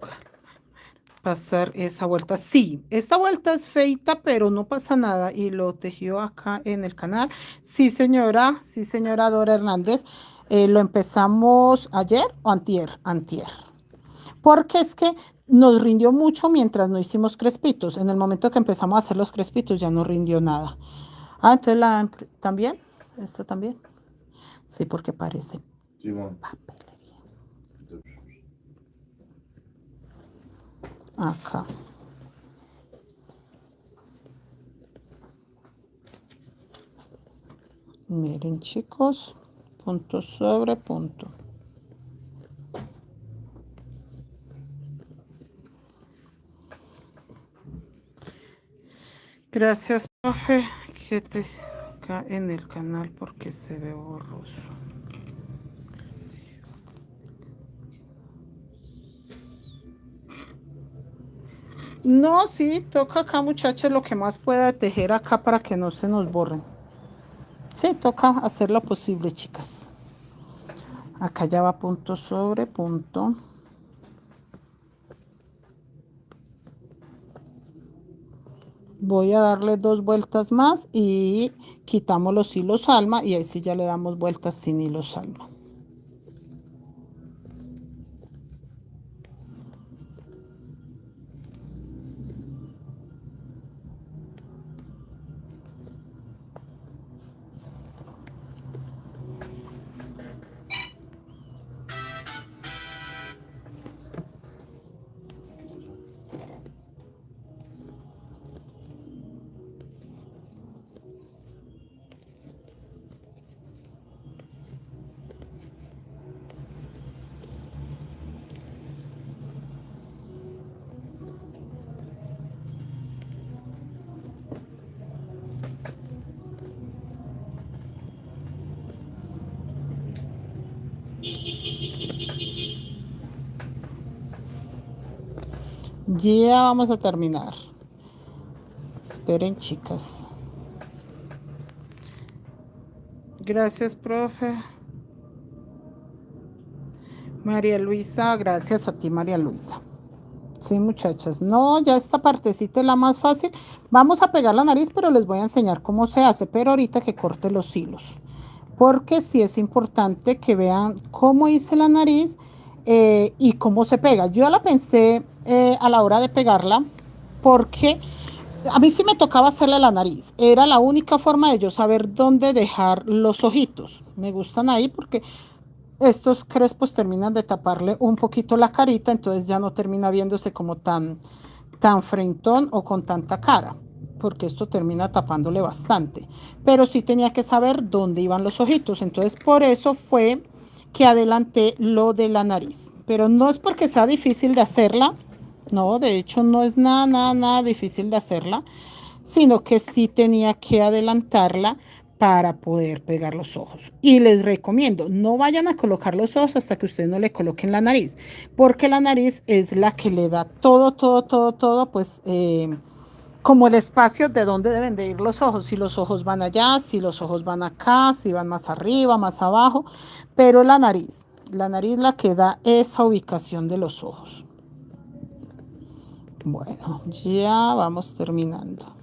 pasar esa vuelta. Sí, esta vuelta es feita, pero no pasa nada. Y lo tejió acá en el canal. Sí, señora Dora Hernández. Lo empezamos ayer o antier, antier. Porque es que nos rindió mucho mientras no hicimos crespitos. En el momento que empezamos a hacer los crespitos ya no rindió nada. Ah, entonces también, esta también. Sí, porque parece Simón. papel. Acá. Miren, chicos, punto sobre punto. Gracias, profe, que te acá en el canal porque se ve borroso. No, sí, toca acá, muchachos, lo que más pueda tejer acá para que no se nos borren. Sí, toca hacer lo posible, chicas. Acá ya va punto sobre punto. Voy a darle 2 vueltas más y quitamos los hilos alma y ahí sí ya le damos vueltas sin hilos alma. Ya vamos a terminar. Esperen, chicas. Gracias, profe. María Luisa, gracias a ti, María Luisa. Sí, muchachas. No, ya esta partecita es la más fácil. Vamos a pegar la nariz, pero les voy a enseñar cómo se hace. Pero ahorita que corte los hilos. Porque sí es importante que vean cómo hice la nariz y cómo se pega. Yo la pensé a la hora de pegarla porque a mí sí me tocaba hacerle la nariz. Era la única forma de yo saber dónde dejar los ojitos. Me gustan ahí porque estos crespos terminan de taparle un poquito la carita, entonces ya no termina viéndose como tan frentón o con tanta cara, porque esto termina tapándole bastante. Pero sí tenía que saber dónde iban los ojitos, entonces por eso fue que adelanté lo de la nariz. Pero no es porque sea difícil de hacerla, no, de hecho no es nada difícil de hacerla, sino que sí tenía que adelantarla para poder pegar los ojos. Y les recomiendo, no vayan a colocar los ojos hasta que ustedes no le coloquen la nariz, porque la nariz es la que le da todo, pues como el espacio de donde deben de ir los ojos. Si los ojos van allá, si los ojos van acá, si van más arriba, más abajo, pero la nariz la que da esa ubicación de los ojos. Bueno, ya vamos terminando.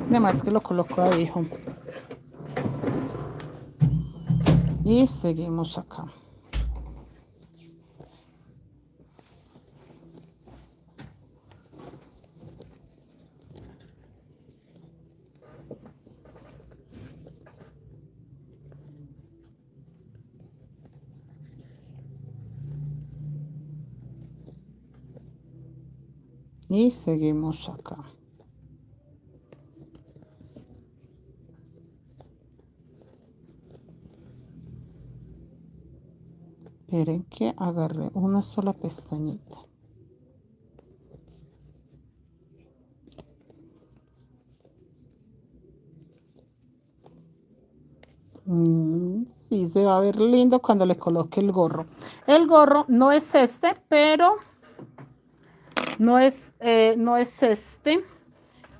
Además que lo coloco ahí, hijo. Y seguimos acá. Y seguimos acá. Esperen que agarré una sola pestañita. Sí, se va a ver lindo cuando le coloque el gorro. El gorro no es este, pero no es este.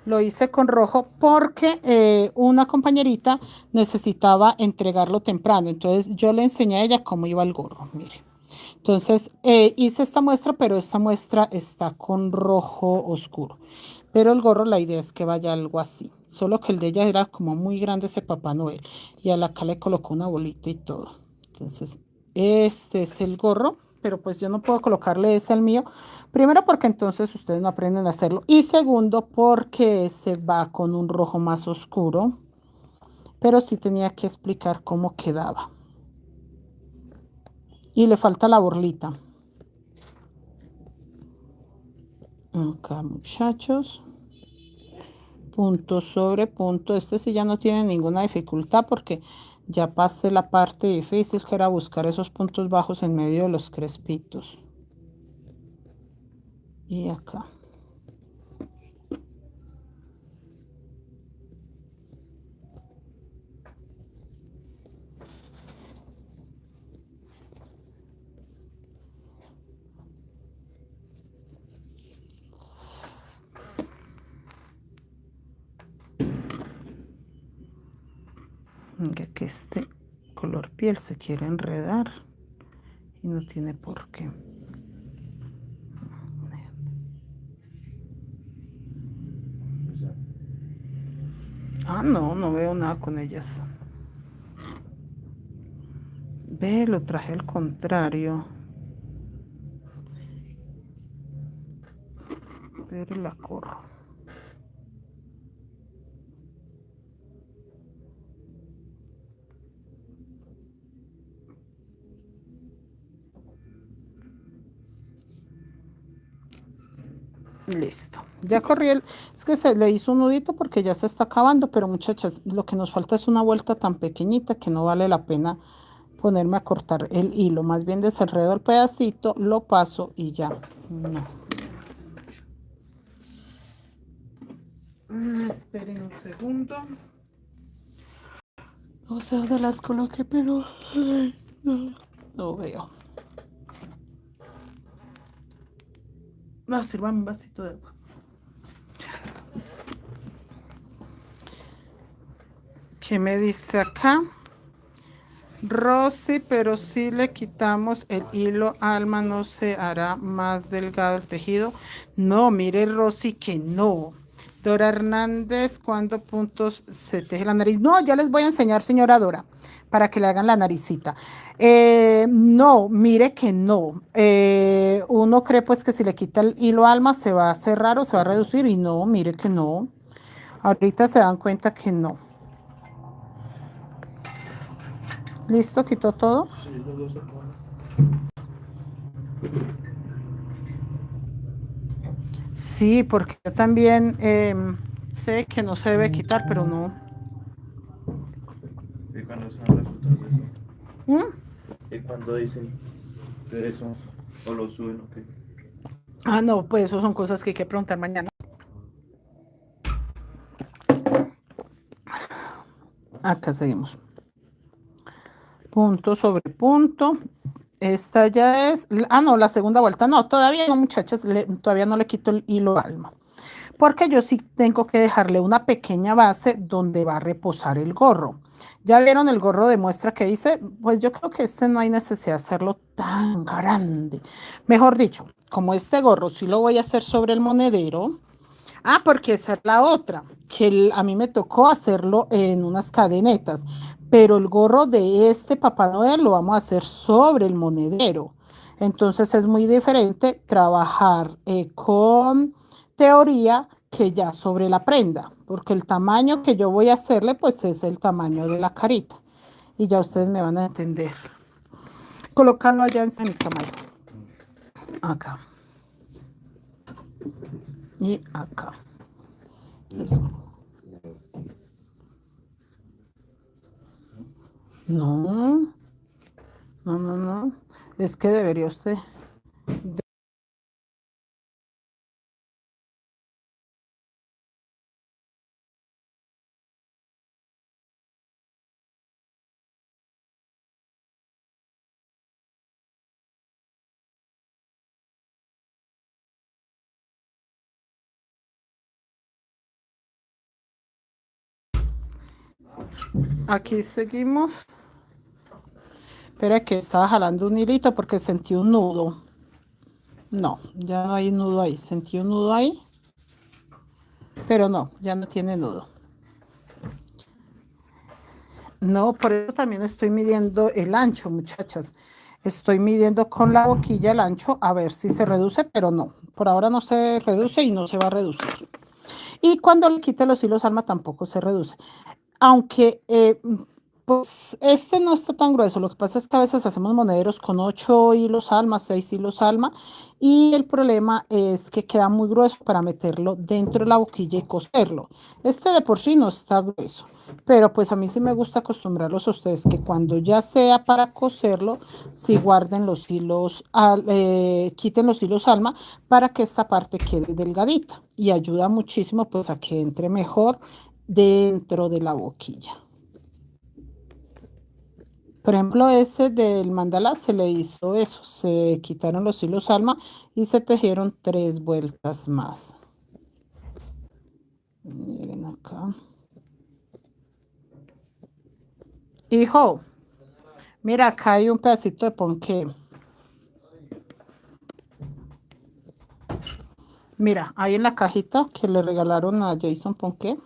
Lo hice con rojo porque una compañerita necesitaba entregarlo temprano. Entonces yo le enseñé a ella cómo iba el gorro. Mire. Entonces hice esta muestra, pero esta muestra está con rojo oscuro. Pero el gorro, la idea es que vaya algo así. Solo que el de ella era como muy grande ese Papá Noel. Y a la acá le colocó una bolita y todo. Entonces, este es el gorro. Pero pues yo no puedo colocarle ese al mío. Primero porque entonces ustedes no aprenden a hacerlo. Y segundo porque ese va con un rojo más oscuro. Pero sí tenía que explicar cómo quedaba. Y le falta la borlita. Acá, muchachos. Punto sobre punto. Este sí ya no tiene ninguna dificultad porque ya pasé la parte difícil que era buscar esos puntos bajos en medio de los crespitos. Y acá. Mira que este color piel se quiere enredar y no tiene por qué. Ah, no, no veo nada con ellas. Ve, lo traje al contrario. Pero la corro. Listo. Ya corrí el... Es que se le hizo un nudito porque ya se está acabando, pero muchachas, lo que nos falta es una vuelta tan pequeñita que no vale la pena ponerme a cortar el hilo. Más bien desenredo el pedacito, lo paso y ya. No. Esperen un segundo. No sé dónde las coloqué, pero no veo. No, sirvan un vasito de agua. ¿Qué me dice acá? Rosy, pero si le quitamos el hilo, Alma, no se hará más delgado el tejido. No, mire, Rosy, que no. Dora Hernández, ¿cuándo puntos se teje la nariz? No, ya les voy a enseñar, señora Dora, para que le hagan la naricita. No, mire que no. Uno cree pues que si le quita el hilo, Alma, se va a cerrar o se va a reducir, y no, mire que no. Ahorita se dan cuenta que no. ¿Listo? ¿Quitó todo? Sí, los dos se ponen. Sí, porque yo también sé que no se debe quitar, pero no. ¿Y cuando se dan resultados de eso? ¿Mm? ¿Y cuando dicen de eso? ¿O lo suben o qué? Ah, no, pues eso son cosas que hay que preguntar mañana. Acá seguimos. Punto sobre punto. Esta ya es... Ah, no, la segunda vuelta. No, todavía no, muchachas. Todavía no le quito el hilo Alma. Porque yo sí tengo que dejarle una pequeña base donde va a reposar el gorro. ¿Ya vieron el gorro de muestra que hice? Pues yo creo que este no hay necesidad de hacerlo tan grande. Mejor dicho, como este gorro sí lo voy a hacer sobre el monedero. Ah, porque esa es la otra, que a mí me tocó hacerlo en unas cadenetas, pero el gorro de este Papá Noel lo vamos a hacer sobre el monedero. Entonces es muy diferente trabajar con teoría que ya sobre la prenda, porque el tamaño que yo voy a hacerle pues es el tamaño de la carita. Y ya ustedes me van a entender. Colocarlo allá en mi tamaño. Acá. Y acá. Eso. No, no. Es que debería usted. Aquí seguimos. Espera que estaba jalando un hilito porque sentí un nudo. No, ya no hay nudo ahí. Sentí un nudo ahí. Pero no, ya no tiene nudo. No, por eso también estoy midiendo el ancho, muchachas. Estoy midiendo con la boquilla el ancho a ver si se reduce, pero no. Por ahora no se reduce y no se va a reducir. Y cuando le quite los hilos Alma tampoco se reduce. Aunque pues este no está tan grueso, lo que pasa es que a veces hacemos monederos con 8 hilos Alma, 6 hilos Alma, y el problema es que queda muy grueso para meterlo dentro de la boquilla y coserlo. Este de por sí no está grueso, pero pues a mí sí me gusta acostumbrarlos a ustedes que cuando ya sea para coserlo, sí guarden los hilos, quiten los hilos Alma para que esta parte quede delgadita y ayuda muchísimo pues a que entre mejor dentro de la boquilla. Por ejemplo, ese del mandala se le hizo eso, se quitaron los hilos Alma y se tejieron 3 vueltas más. Miren acá. Hijo, mira, acá hay un pedacito de ponqué. Mira, ahí en la cajita que le regalaron a Jason Ponqué.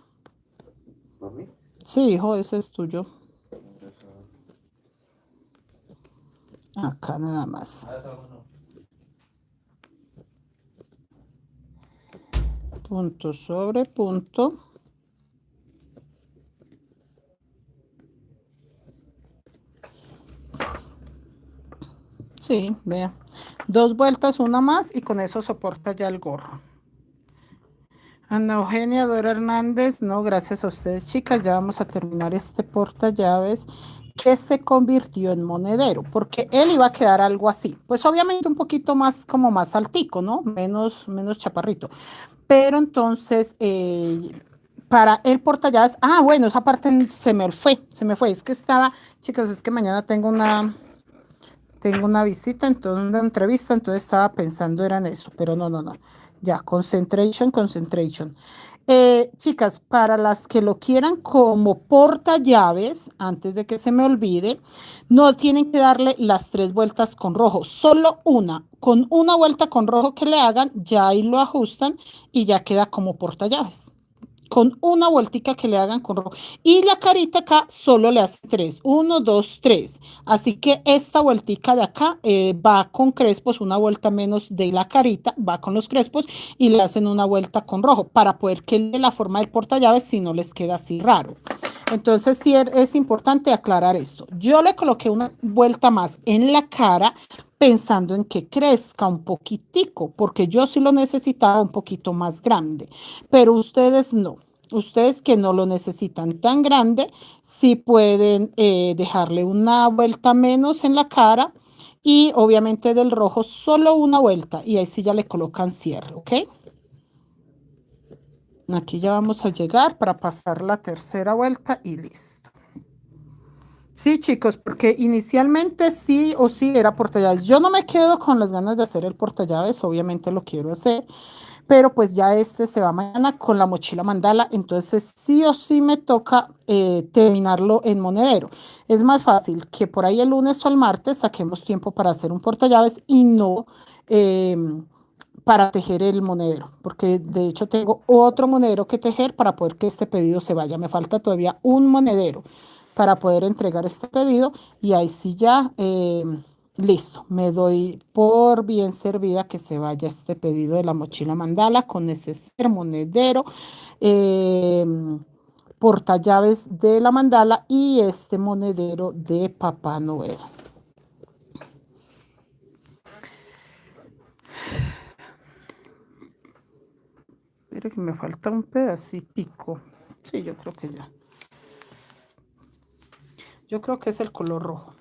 ¿Por mí? Sí, hijo, ese es tuyo. Acá nada más. Punto sobre punto. Sí, vea. 2 vueltas, una más y con eso soporta ya el gorro. Ana Eugenia, Dora Hernández, no, gracias a ustedes, chicas. Ya vamos a terminar este porta llaves que se convirtió en monedero, porque él iba a quedar algo así. Pues obviamente un poquito más, como más altico, ¿no? Menos chaparrito. Pero entonces para el portallaves, bueno, esa parte se me fue, es que estaba, chicos, es que mañana tengo una visita, entonces una entrevista, entonces estaba pensando era en eso, pero no, ya, concentration. Chicas, para las que lo quieran como portallaves, antes de que se me olvide, no tienen que darle las 3 vueltas con rojo, solo una. Con una vuelta con rojo que le hagan, ya ahí lo ajustan y ya queda como portallaves. Con una vueltica que le hagan con rojo. Y la carita acá solo le hace 3. 1, 2, 3. Así que esta vueltica de acá va con crespos, una vuelta menos de la carita, va con los crespos y le hacen una vuelta con rojo para poder que de la forma del portallaves si no les queda así raro. Entonces sí es importante aclarar esto. Yo le coloqué una vuelta más en la cara pensando en que crezca un poquitico, porque yo sí lo necesitaba un poquito más grande, pero ustedes no. Ustedes que no lo necesitan tan grande, sí pueden dejarle una vuelta menos en la cara y obviamente del rojo solo una vuelta y ahí sí ya le colocan cierre, ¿ok? Aquí ya vamos a llegar para pasar la tercera vuelta y listo. Sí, chicos, porque inicialmente sí o sí era portallaves. Yo no me quedo con las ganas de hacer el portallaves, obviamente lo quiero hacer, pero pues ya este se va mañana con la mochila mandala, entonces sí o sí me toca terminarlo en monedero. Es más fácil que por ahí el lunes o el martes saquemos tiempo para hacer un portallaves y no eh, para tejer el monedero, porque de hecho tengo otro monedero que tejer para poder que este pedido se vaya. Me falta todavía un monedero para poder entregar este pedido y ahí sí ya, listo, me doy por bien servida que se vaya este pedido de la mochila mandala con ese monedero, eh, portallaves de la mandala y este monedero de Papá Noel. Pero que me falta un pedacitico. Sí, yo creo que ya. Yo creo que es el color rojo.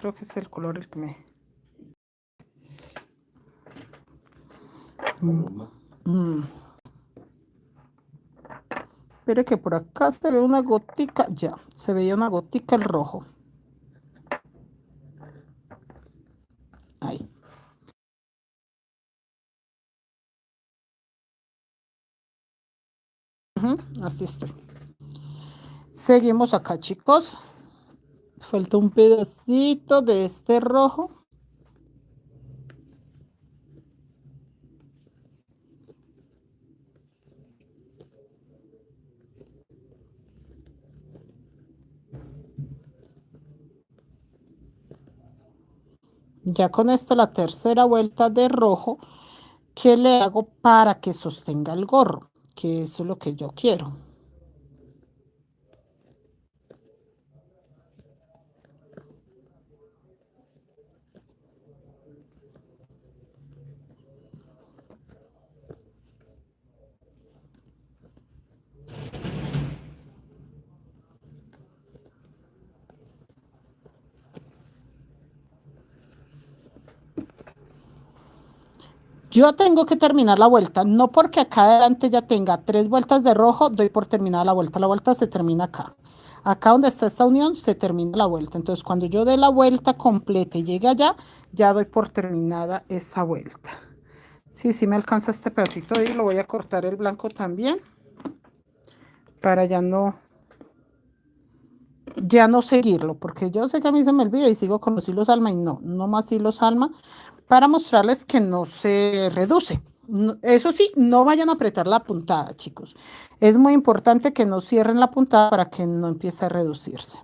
Creo que es el color el que me... Espere que por acá se ve una gotica. Ya, se veía una gotica el rojo. Ahí. Así estoy. Seguimos acá, chicos. Falta un pedacito de este rojo. Ya con esto la tercera vuelta de rojo que le hago para que sostenga el gorro, que eso es lo que yo quiero. Yo tengo que terminar la vuelta, no porque acá adelante ya tenga 3 vueltas de rojo, doy por terminada la vuelta. La vuelta se termina acá. Acá donde está esta unión se termina la vuelta. Entonces cuando yo dé la vuelta completa y llegue allá, ya doy por terminada esa vuelta. Sí, me alcanza este pedacito y lo voy a cortar el blanco también para ya no seguirlo, porque yo sé que a mí se me olvida y sigo con los hilos alma y no más hilos alma para mostrarles que no se reduce. Eso sí, no vayan a apretar la puntada, chicos. Es muy importante que no cierren la puntada para que no empiece a reducirse.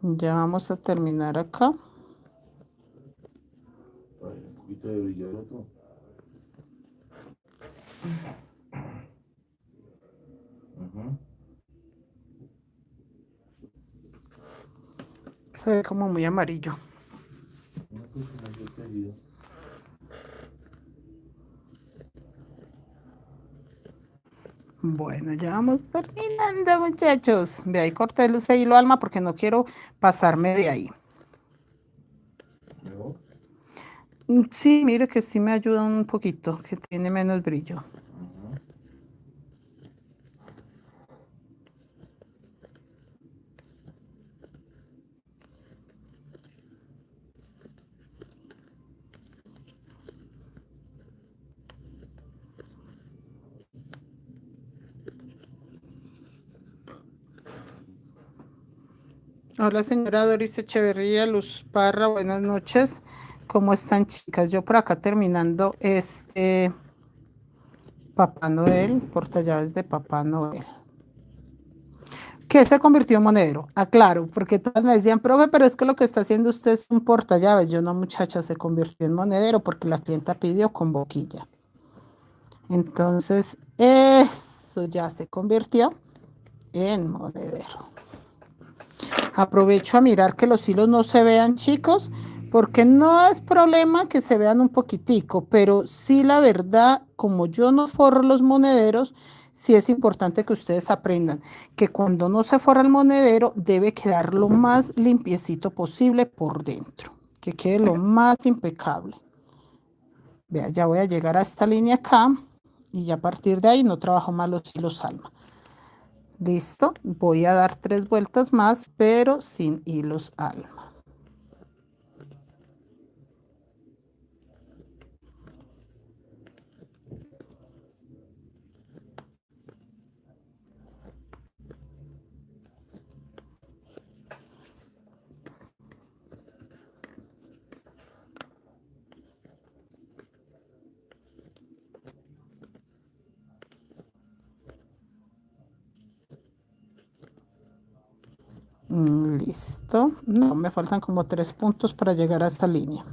Ya vamos a terminar acá. Un poquito de brillo al otro. Se ve como muy amarillo. Una cosa más de tejido. Bueno, ya vamos terminando, muchachos. Ve ahí, corté ese hilo, Alma, porque no quiero pasarme de ahí. ¿Mejor? Sí, mire que sí me ayuda un poquito, que tiene menos brillo. Ajá. Hola, señora Doris Echeverría, Luz Parra, buenas noches. ¿Cómo están, chicas? Yo por acá terminando este Papá Noel, portallaves de Papá Noel. ¿Qué se convirtió en monedero? Ah, claro, porque todas me decían, profe, pero es que lo que está haciendo usted es un portallaves. Yo no, muchacha, se convirtió en monedero porque la clienta pidió con boquilla. Entonces, eso ya se convirtió en monedero. Aprovecho a mirar que los hilos no se vean, chicos, porque no es problema que se vean un poquitico, pero sí la verdad, como yo no forro los monederos, sí es importante que ustedes aprendan que cuando no se forra el monedero debe quedar lo más limpiecito posible por dentro, que quede lo más impecable. Vea, ya voy a llegar a esta línea acá y ya a partir de ahí no trabajo más los hilos alma. Listo, voy a dar 3 vueltas más, pero sin hilos alma. Listo. No, me faltan como 3 puntos para llegar a esta línea.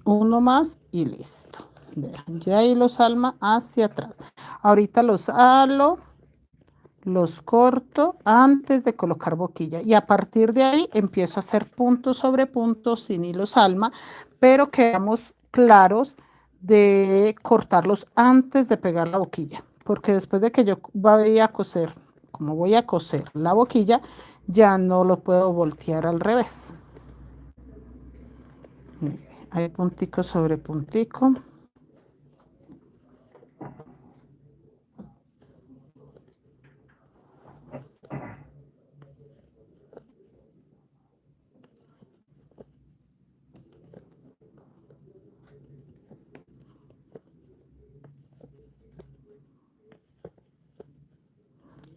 Uno más y listo. Vean, ya hilos alma hacia atrás. Ahorita los halo, los corto antes de colocar boquilla. Y a partir de ahí empiezo a hacer punto sobre punto sin hilos alma, pero quedamos claros de cortarlos antes de pegar la boquilla. Porque después de que yo voy a coser, como voy a coser la boquilla, ya no lo puedo voltear al revés. Hay puntico sobre puntico.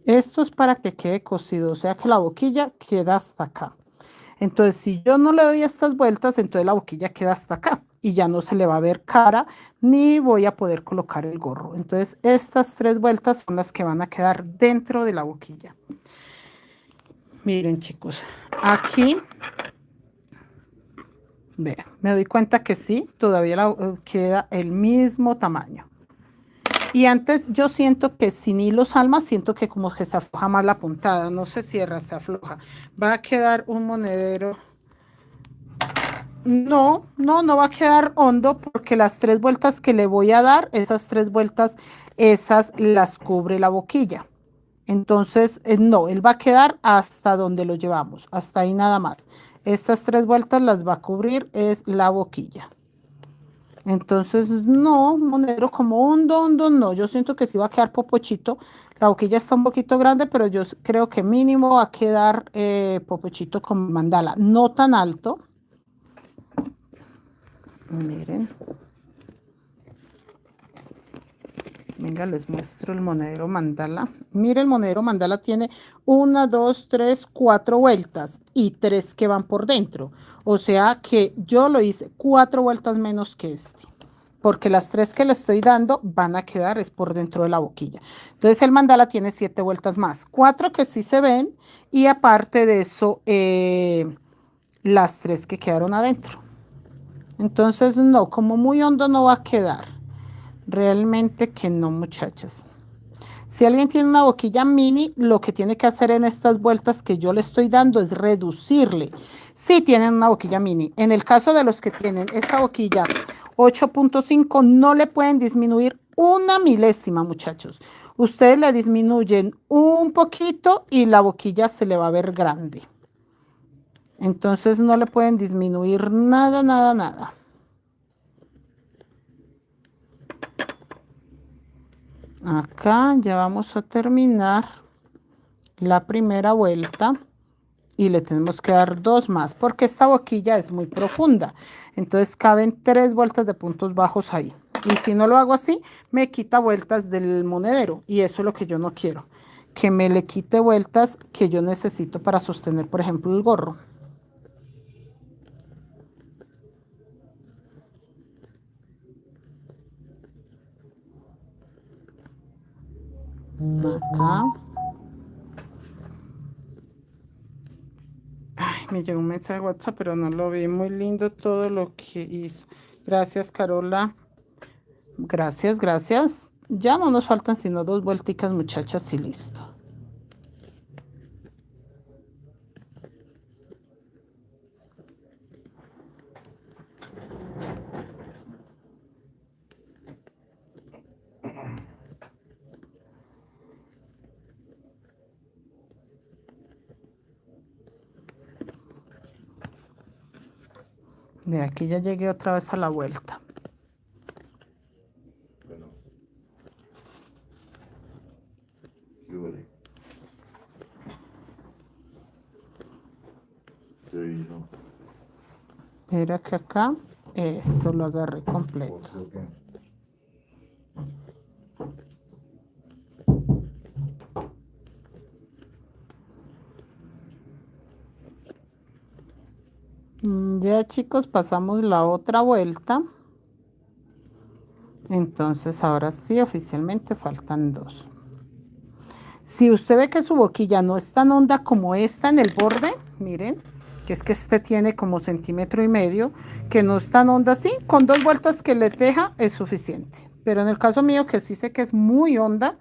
Esto es para que quede cosido, o sea que la boquilla queda hasta acá. Entonces, si yo no le doy estas vueltas, entonces la boquilla queda hasta acá y ya no se le va a ver cara ni voy a poder colocar el gorro. Entonces, estas 3 vueltas son las que van a quedar dentro de la boquilla. Miren, chicos, aquí, vean, me doy cuenta que sí, todavía queda el mismo tamaño. Y antes yo siento que sin hilos alma, siento que como que se afloja más la puntada, no se cierra, se afloja. Va a quedar un monedero. No, no va a quedar hondo porque las 3 vueltas que le voy a dar, esas 3 vueltas, esas las cubre la boquilla. Entonces, no, él va a quedar hasta donde lo llevamos, hasta ahí nada más. Estas 3 vueltas las va a cubrir es la boquilla. Entonces, no, monedero como hondo, no. Yo siento que sí va a quedar popochito. La boquilla está un poquito grande, pero yo creo que mínimo va a quedar popochito con mandala. No tan alto. Miren. Venga, les muestro el monedero mandala. Miren, el monedero mandala tiene 1, 2, 3, 4 vueltas y 3 que van por dentro. O sea que yo lo hice 4 vueltas menos que este. Porque las 3 que le estoy dando van a quedar es por dentro de la boquilla. Entonces el mandala tiene 7 vueltas más. 4 que sí se ven y aparte de eso, las 3 que quedaron adentro. Entonces no, como muy hondo no va a quedar. Realmente que no, muchachas. Si alguien tiene una boquilla mini, lo que tiene que hacer en estas vueltas que yo le estoy dando es reducirle. Si tienen una boquilla mini, en el caso de los que tienen esta boquilla 8.5, no le pueden disminuir una milésima, muchachos. Ustedes le disminuyen un poquito y la boquilla se le va a ver grande. Entonces no le pueden disminuir nada, nada, nada. Acá ya vamos a terminar la primera vuelta y le tenemos que dar 2 más porque esta boquilla es muy profunda. Entonces caben 3 vueltas de puntos bajos ahí. Y si no lo hago así, me quita vueltas del monedero y eso es lo que yo no quiero. Que me le quite vueltas que yo necesito para sostener, por ejemplo, el gorro. Acá. Ay, me llegó un mensaje de WhatsApp, pero no lo vi. Muy lindo todo lo que hizo. Gracias, Carola. Gracias, gracias. Ya no nos faltan sino 2 vuelticas, muchachas, y listo. De aquí ya llegué otra vez a la vuelta. Bueno. ¿Qué huele? ¿Qué hizo? Mira que acá esto lo agarré completo. ¿Por qué? Ya, chicos, pasamos la otra vuelta. Entonces ahora sí, oficialmente faltan 2. Si usted ve que su boquilla no es tan honda como esta en el borde, miren, que es que este tiene como 1,5 centímetros, que no es tan honda así, con 2 vueltas que le teja es suficiente. Pero en el caso mío, que sí sé que es muy honda,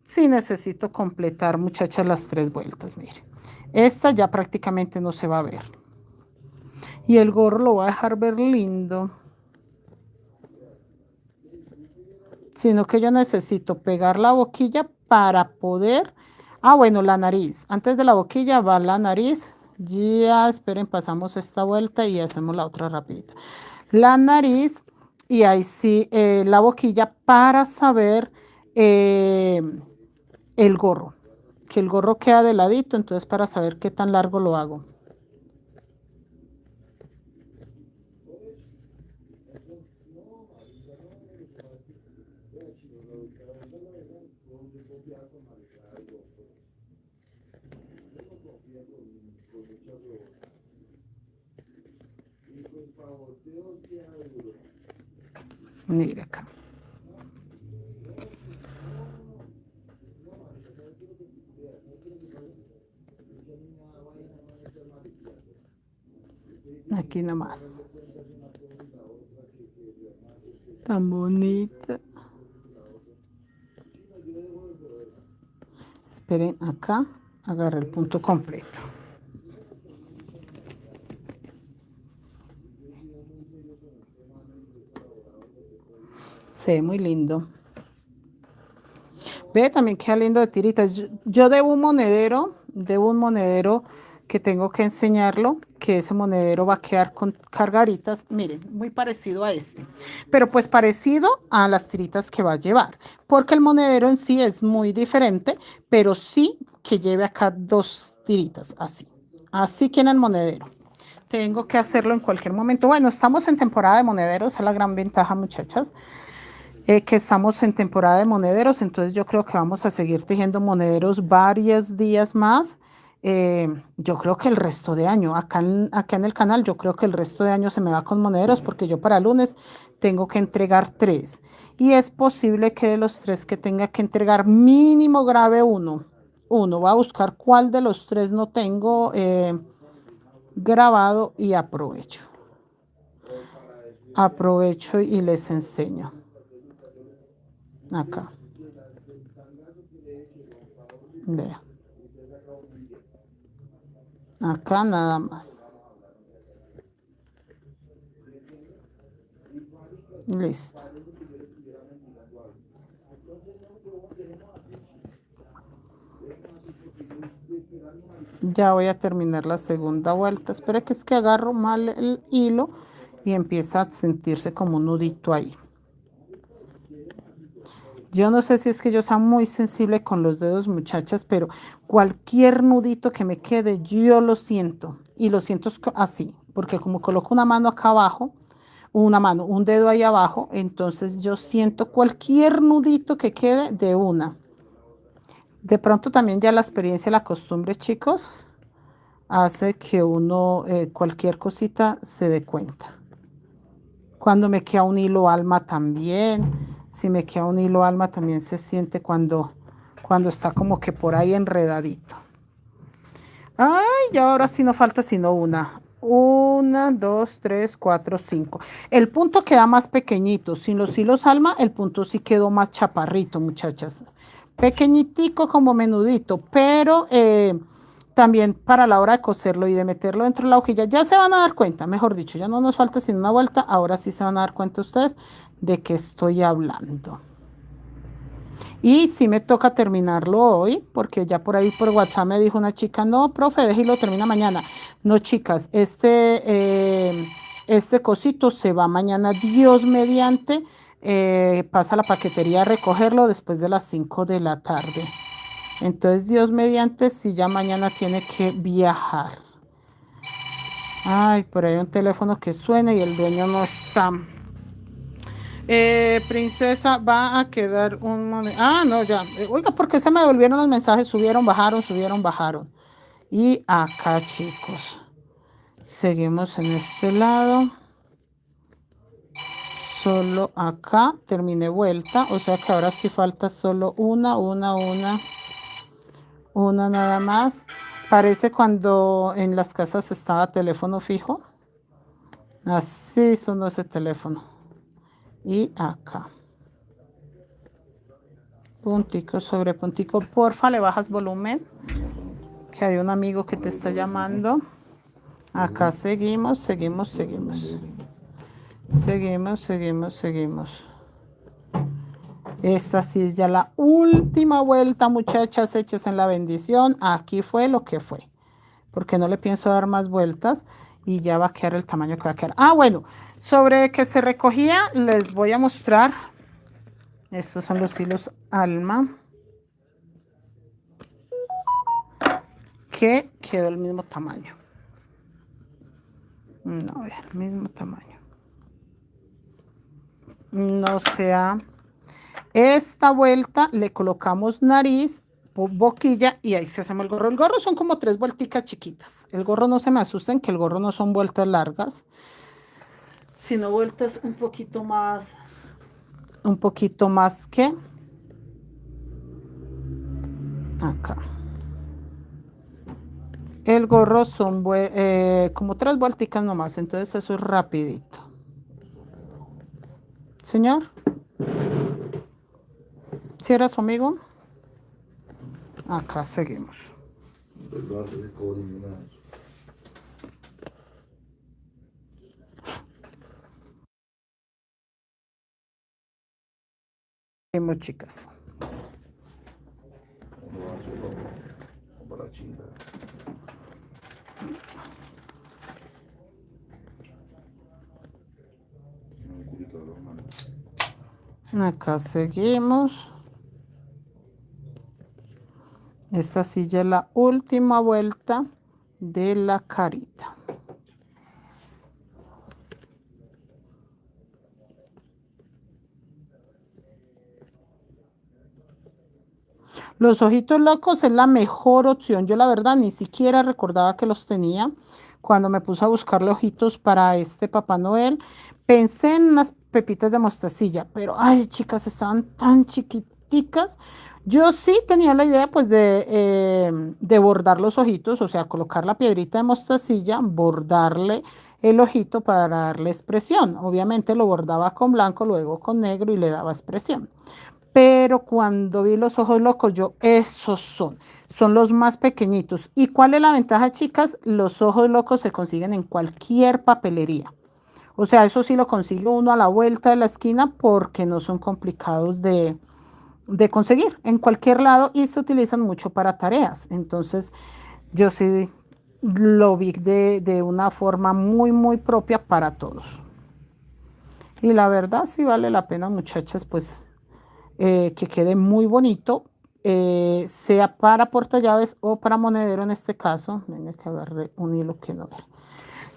sí necesito completar, muchachas, las 3 vueltas, miren. Esta ya prácticamente no se va a ver. Y el gorro lo va a dejar ver lindo. Sino que yo necesito pegar la boquilla para poder... Ah, bueno, la nariz. Antes de la boquilla va la nariz. Ya, esperen, pasamos esta vuelta y hacemos la otra rapidita. La nariz y ahí sí la boquilla para saber el gorro. Que el gorro queda de ladito, entonces para saber qué tan largo lo hago. Mira acá. Aquí nomás. Tan bonita. Esperen, acá agarré el punto completo. Se ve muy lindo. Ve, también queda lindo de tiritas. Yo debo un monedero que tengo que enseñarlo, que ese monedero va a quedar con cargaritas, miren, muy parecido a este, pero pues parecido a las tiritas que va a llevar, porque el monedero en sí es muy diferente, pero sí que lleve acá 2 tiritas, así que en el monedero. Tengo que hacerlo en cualquier momento. Bueno, estamos en temporada de monederos, esa es la gran ventaja, muchachas. Que estamos en temporada de monederos, entonces yo creo que vamos a seguir tejiendo monederos varios días más. Yo creo que el resto de año, acá en el canal, yo creo que el resto de año se me va con monederos porque yo para lunes tengo que entregar 3. Y es posible que de los 3 que tenga que entregar, mínimo grabe uno. Voy a buscar cuál de los 3 no tengo grabado y aprovecho. Aprovecho y les enseño. Acá. Vea. Acá nada más. Listo. Ya voy a terminar la segunda vuelta. Espera que es que agarro mal el hilo y empieza a sentirse como un nudito ahí. Yo no sé si es que yo soy muy sensible con los dedos, muchachas, pero cualquier nudito que me quede, yo lo siento. Y lo siento así, porque como coloco una mano acá abajo, un dedo ahí abajo, entonces yo siento cualquier nudito que quede de una. De pronto también ya la experiencia y la costumbre, chicos, hace que uno cualquier cosita se dé cuenta. Cuando me queda un hilo alma también, si me queda un hilo alma también se siente cuando está como que por ahí enredadito. Ay, ya ahora sí no falta sino una. 1, 2, 3, 4, 5. El punto queda más pequeñito. Sin los hilos alma, el punto sí quedó más chaparrito, muchachas. Pequeñitico como menudito, pero también para la hora de coserlo y de meterlo dentro de la hojilla, ya se van a dar cuenta, mejor dicho, ya no nos falta sino una vuelta. Ahora sí se van a dar cuenta ustedes de qué estoy hablando. Y sí me toca terminarlo hoy, porque ya por ahí por WhatsApp me dijo una chica, no, profe, déjelo, termina mañana. No, chicas, este cosito se va mañana, Dios mediante, pasa a la paquetería a recogerlo después de las 5 de la tarde. Entonces, Dios mediante, si ya mañana tiene que viajar. Ay, por ahí un teléfono que suena y el dueño no está. Princesa, va a quedar un... Ah, no, ya. Oiga, ¿por qué se me devolvieron los mensajes? Subieron, bajaron, subieron, bajaron. Y acá, chicos. Seguimos en este lado. Solo acá terminé vuelta. O sea que ahora sí falta solo una nada más. Parece cuando en las casas estaba teléfono fijo. Así sonó ese teléfono. Y acá. Puntico sobre puntico. Porfa, le bajas volumen. Que hay un amigo que te está llamando. Acá seguimos, seguimos, seguimos. Seguimos, seguimos, seguimos. Esta sí es ya la última vuelta, muchachas, hechas en la bendición. Aquí fue lo que fue. Porque no le pienso dar más vueltas. Y ya va a quedar el tamaño que va a quedar. Ah, bueno. Sobre que se recogía, les voy a mostrar. Estos son los hilos alma. Que quedó el mismo tamaño. No, el mismo tamaño. No sea. Esta vuelta le colocamos nariz, boquilla y ahí se hacemos el gorro. El gorro son como 3 vuelticas chiquitas. El gorro no se me asusten que el gorro no son vueltas largas, sino vueltas un poquito más que acá. El gorro son como 3 vuelticas nomás, entonces eso es rapidito. Señor, ¿si era su amigo? Acá seguimos. Seguimos, chicas. Acá seguimos. Esta sí ya es la última vuelta de la carita. Los ojitos locos es la mejor opción. Yo la verdad ni siquiera recordaba que los tenía. Cuando me puse a buscarle ojitos para este Papá Noel, pensé en unas pepitas de mostacilla, pero ay, chicas, estaban tan chiquiticas. Yo sí tenía la idea pues de bordar los ojitos, o sea, colocar la piedrita de mostacilla, bordarle el ojito para darle expresión. Obviamente lo bordaba con blanco, luego con negro y le daba expresión. pero cuando vi los ojos locos, yo, esos son los más pequeñitos. ¿Y cuál es la ventaja, chicas? Los ojos locos se consiguen en cualquier papelería. O sea, eso sí lo consigue uno a la vuelta de la esquina porque no son complicados de conseguir en cualquier lado y se utilizan mucho para tareas. Entonces, yo sí lo vi de una forma muy, muy propia para todos. Y la verdad sí vale la pena, muchachas, pues que quede muy bonito, sea para portallaves o para monedero en este caso. Venga, que agarré un hilo que no era.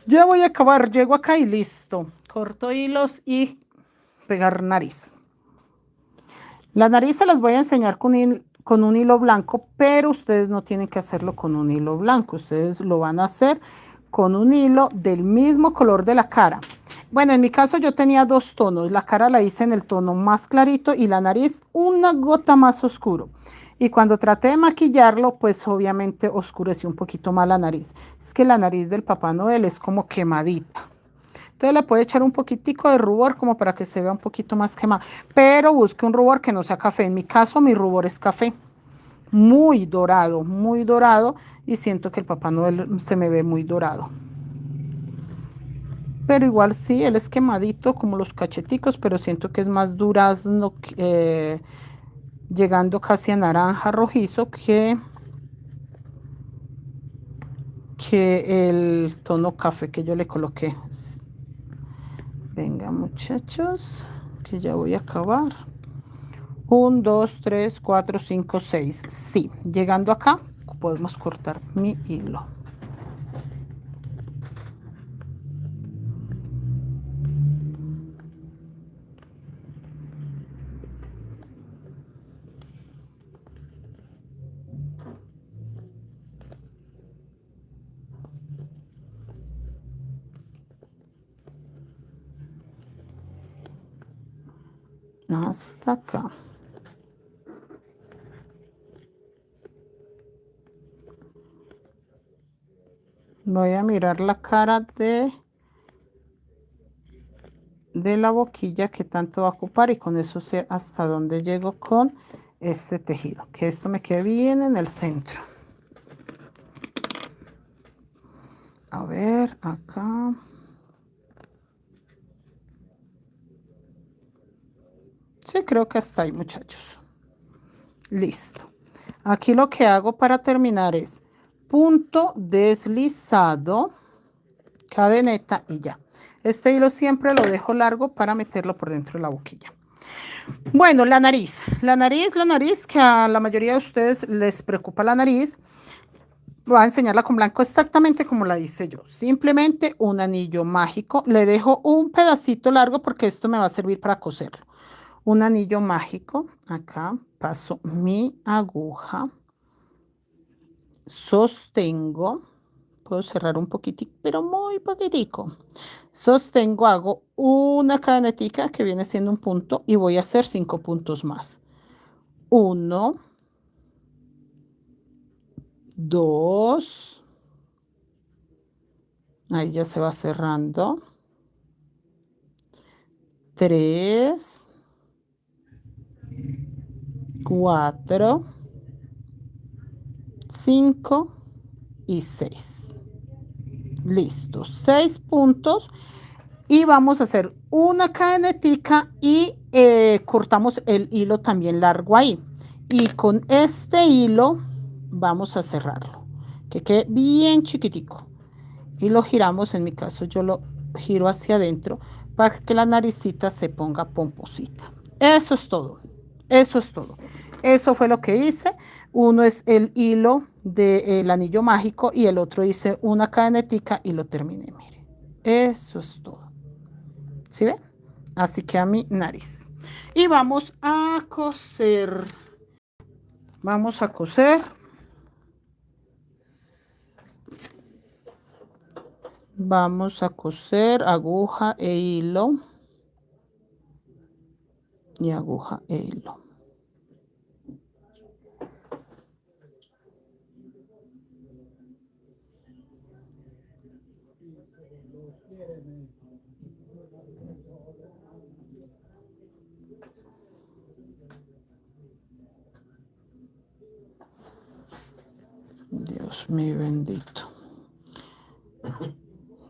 Ya voy a acabar, llego acá y listo. Corto hilos y pegar nariz. La nariz se las voy a enseñar con un hilo blanco, pero ustedes no tienen que hacerlo con un hilo blanco. Ustedes lo van a hacer con un hilo del mismo color de la cara. Bueno, en mi caso yo tenía dos tonos. La cara la hice en el tono más clarito y la nariz una gota más oscuro. Y cuando traté de maquillarlo, pues obviamente oscureció un poquito más la nariz. Es que la nariz del Papá Noel es como quemadita. Entonces le puede echar un poquitico de rubor como para que se vea un poquito más quemado. Pero busque un rubor que no sea café. En mi caso, mi rubor es café. Muy dorado, muy dorado. Y siento que el Papá Noel se me ve muy dorado. Pero igual sí, él es quemadito como los cacheticos, pero siento que es más durazno, llegando casi a naranja rojizo que el tono café que yo le coloqué. Venga, muchachos, que ya voy a acabar. 1, 2, 3, 4, 5, 6. Sí, llegando acá podemos cortar mi hilo. Hasta acá. Voy a mirar la cara de la boquilla que tanto va a ocupar y con eso sé hasta dónde llego con este tejido. Que esto me quede bien en el centro. A ver, acá. Sí, creo que hasta ahí, muchachos. Listo. Aquí lo que hago para terminar es punto deslizado, cadeneta y ya. Este hilo siempre lo dejo largo para meterlo por dentro de la boquilla. Bueno, la nariz, que a la mayoría de ustedes les preocupa la nariz. Voy a enseñarla con blanco exactamente como la hice yo. Simplemente un anillo mágico. Le dejo un pedacito largo porque esto me va a servir para coserlo. Un anillo mágico. Acá paso mi aguja. Sostengo. Puedo cerrar un poquitico, pero muy poquitico. Sostengo, hago una cadenetica que viene siendo un punto y voy a hacer 5 puntos más. 1, 2, ahí ya se va cerrando. 3, 4, 5 y 6. Listo, 6 puntos. Y vamos a hacer una cadenetica y cortamos el hilo también largo ahí. Y con este hilo vamos a cerrarlo, que quede bien chiquitico. Y lo giramos, en mi caso yo lo giro hacia adentro para que la naricita se ponga pomposita. Eso es todo. Eso es todo. Eso fue lo que hice. Uno es el hilo del anillo mágico y el otro hice una cadenetica y lo terminé. Mire, eso es todo. ¿Sí ven? Así que a mi nariz. Y vamos a coser. Vamos a coser. Vamos a coser aguja e hilo. Y aguja e hilo. Dios mío bendito.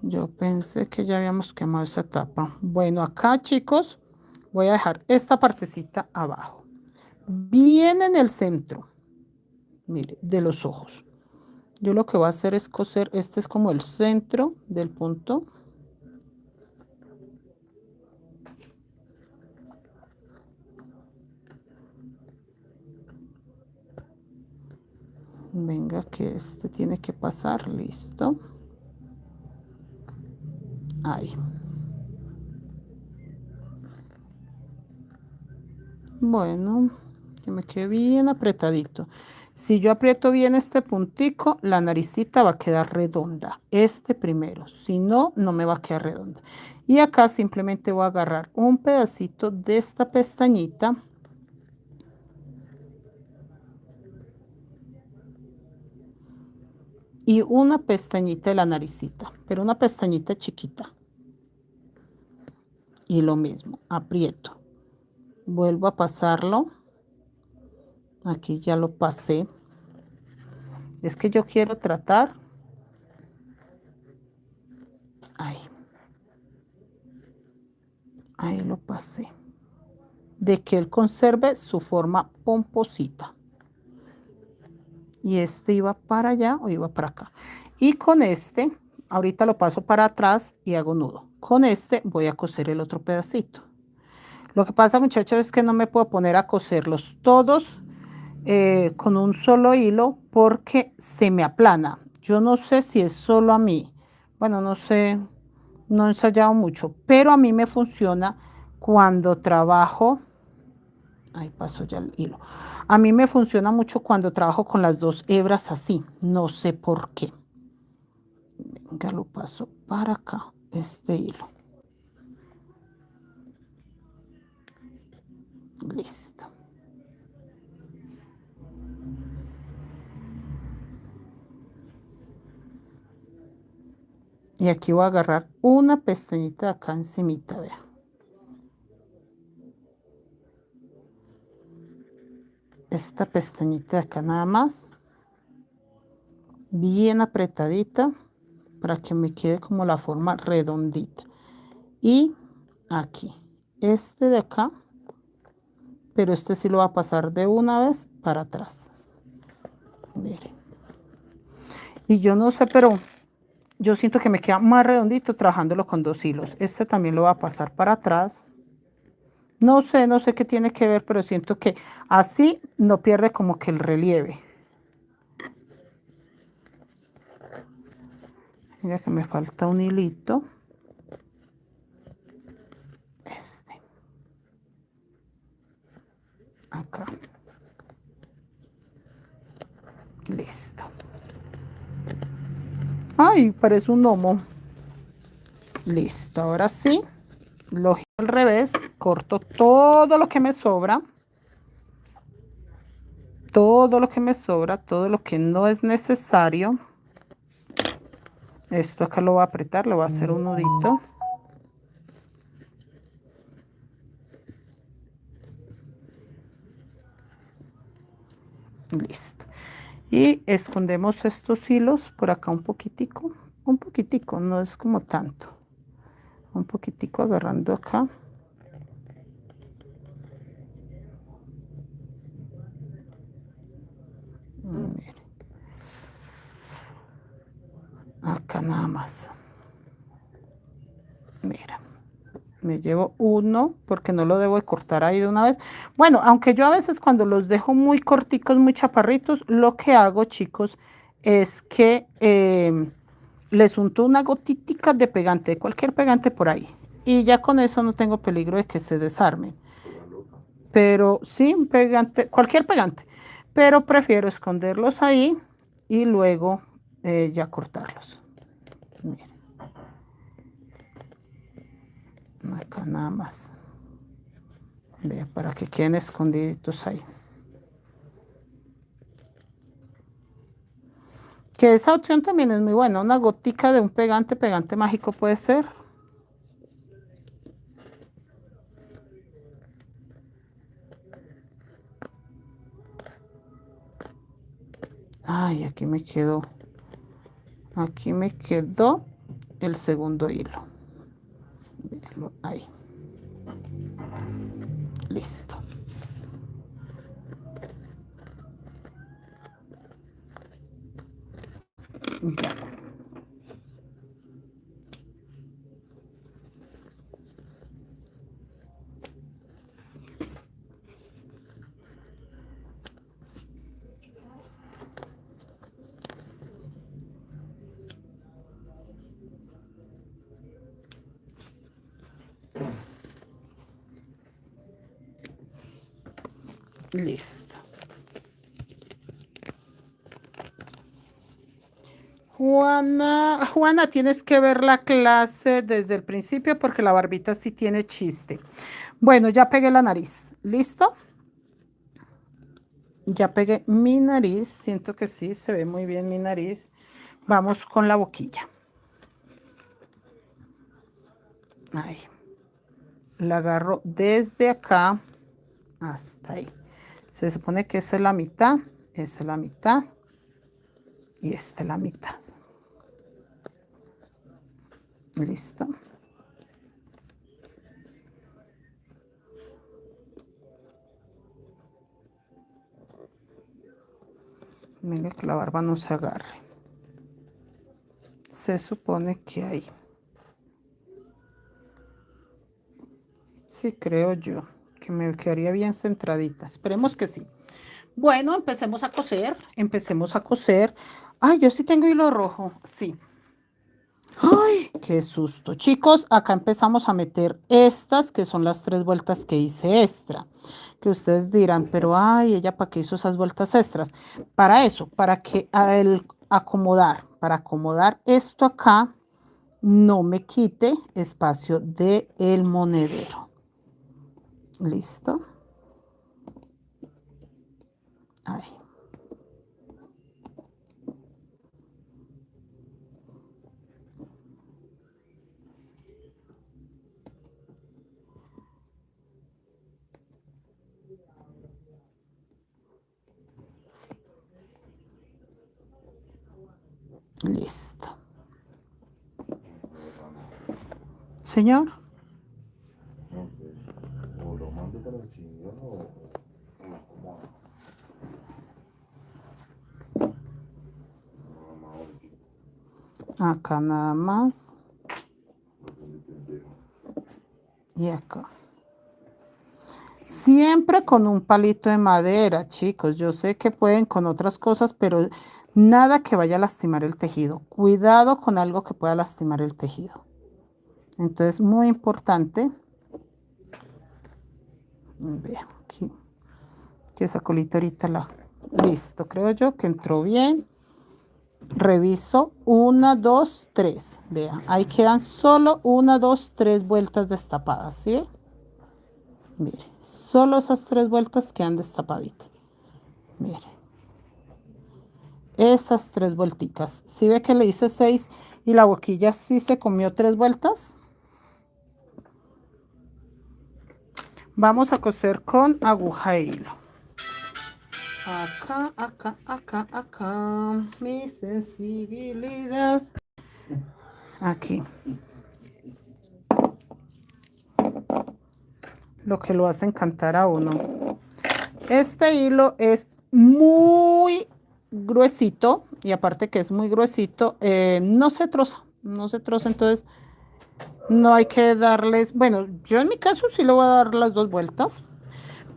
Yo pensé que ya habíamos quemado esa etapa. Bueno, acá, chicos, voy a dejar esta partecita abajo. Bien en el centro, mire, de los ojos. Yo lo que voy a hacer es coser, este es como el centro del punto. Venga, que este tiene que pasar, listo. Ahí. Bueno, que me quede bien apretadito. Si yo aprieto bien este puntico, la naricita va a quedar redonda. Este primero, si no, no me va a quedar redonda. Y acá simplemente voy a agarrar un pedacito de esta pestañita. Y una pestañita de la naricita, pero una pestañita chiquita. Y lo mismo, aprieto. Vuelvo a pasarlo. Aquí ya lo pasé. Es que yo quiero tratar. Ahí. Ahí lo pasé. De que él conserve su forma pomposita. Y este iba para allá o iba para acá. Y con este, ahorita lo paso para atrás y hago nudo. Con este voy a coser el otro pedacito. Lo que pasa, muchachos, es que no me puedo poner a coserlos todos con un solo hilo porque se me aplana. Yo no sé si es solo a mí. Bueno, no sé, no he ensayado mucho, pero a mí me funciona cuando trabajo. Ahí paso ya el hilo. A mí me funciona mucho cuando trabajo con las dos hebras así. No sé por qué. Venga, lo paso para acá, este hilo. Listo. Y aquí voy a agarrar una pestañita de acá encimita, vea. Esta pestañita de acá nada más. Bien apretadita para que me quede como la forma redondita. Y aquí, este de acá, pero este sí lo va a pasar de una vez para atrás. Miren. Y yo no sé, pero yo siento que me queda más redondito trabajándolo con dos hilos. Este también lo va a pasar para atrás. No sé, no sé qué tiene que ver, pero siento que así no pierde como que el relieve. Mira que me falta un hilito. Este. Acá. Listo. Ay, parece un gnomo. Listo, ahora sí. Lo giro al revés. Corto todo lo que me sobra. Todo lo que me sobra, todo lo que no es necesario. Esto acá lo voy a apretar, le voy a hacer un nudito. Listo. Y escondemos estos hilos por acá un poquitico, no es como tanto. Un poquitico agarrando acá. Mire. Acá nada más. Mira. Me llevo uno porque no lo debo de cortar ahí de una vez. Bueno, aunque yo a veces cuando los dejo muy corticos, muy chaparritos, lo que hago, chicos, es que les unto una gotítica de pegante, de cualquier pegante por ahí. Y ya con eso no tengo peligro de que se desarmen. Pero sí, un pegante, cualquier pegante. Pero prefiero esconderlos ahí y luego ya cortarlos. Miren. Acá nada más. Vea, para que queden escondiditos ahí. Que esa opción también es muy buena. Una gotica de un pegante, pegante mágico puede ser. Ay, aquí me quedó el segundo hilo. Véalo ahí. Listo. Ya. Listo. Juana, tienes que ver la clase desde el principio porque la barbita sí tiene chiste. Bueno, ya pegué la nariz. ¿Listo? Ya pegué mi nariz. Siento que sí, se ve muy bien mi nariz. Vamos con la boquilla. Ahí. La agarro desde acá hasta ahí. Se supone que esa es la mitad, esa es la mitad y esta es la mitad. Listo. Mire que la barba no se agarre. Se supone que ahí. Sí, creo yo que me quedaría bien centradita. Esperemos que sí. Bueno, empecemos a coser. Empecemos a coser. Ay, yo sí tengo hilo rojo. Sí. ¡Ay! ¡Qué susto! Chicos, acá empezamos a meter estas, que son las 3 vueltas que hice extra. Que ustedes dirán, pero ay, ¿ella para qué hizo esas vueltas extras? Para eso, para que para acomodar esto acá, no me quite espacio del monedero. ¿Listo? Ahí. Listo. Señor. O lo mando para el chingón o me acomodo. Acá nada más. Y acá. Siempre con un palito de madera, chicos. Yo sé que pueden con otras cosas, pero nada que vaya a lastimar el tejido. Cuidado con algo que pueda lastimar el tejido. Entonces, muy importante. Vean aquí. Que esa colita ahorita la... Listo, creo yo que entró bien. Reviso 1, 2, 3. Vean, ahí quedan solo 1, 2, 3 vueltas destapadas, ¿sí? Mire, solo esas 3 vueltas quedan destapaditas. Mire, esas 3 vuelticas. ¿Sí ve que le hice 6 y la boquilla sí se comió 3 vueltas? Vamos a coser con aguja e hilo. Acá, acá, acá, acá. Mi sensibilidad. Aquí. Lo que lo hace encantar a uno. Este hilo es muy gruesito y aparte que es muy gruesito, no se troza, entonces no hay que darles, bueno, yo en mi caso sí le voy a dar las 2 vueltas,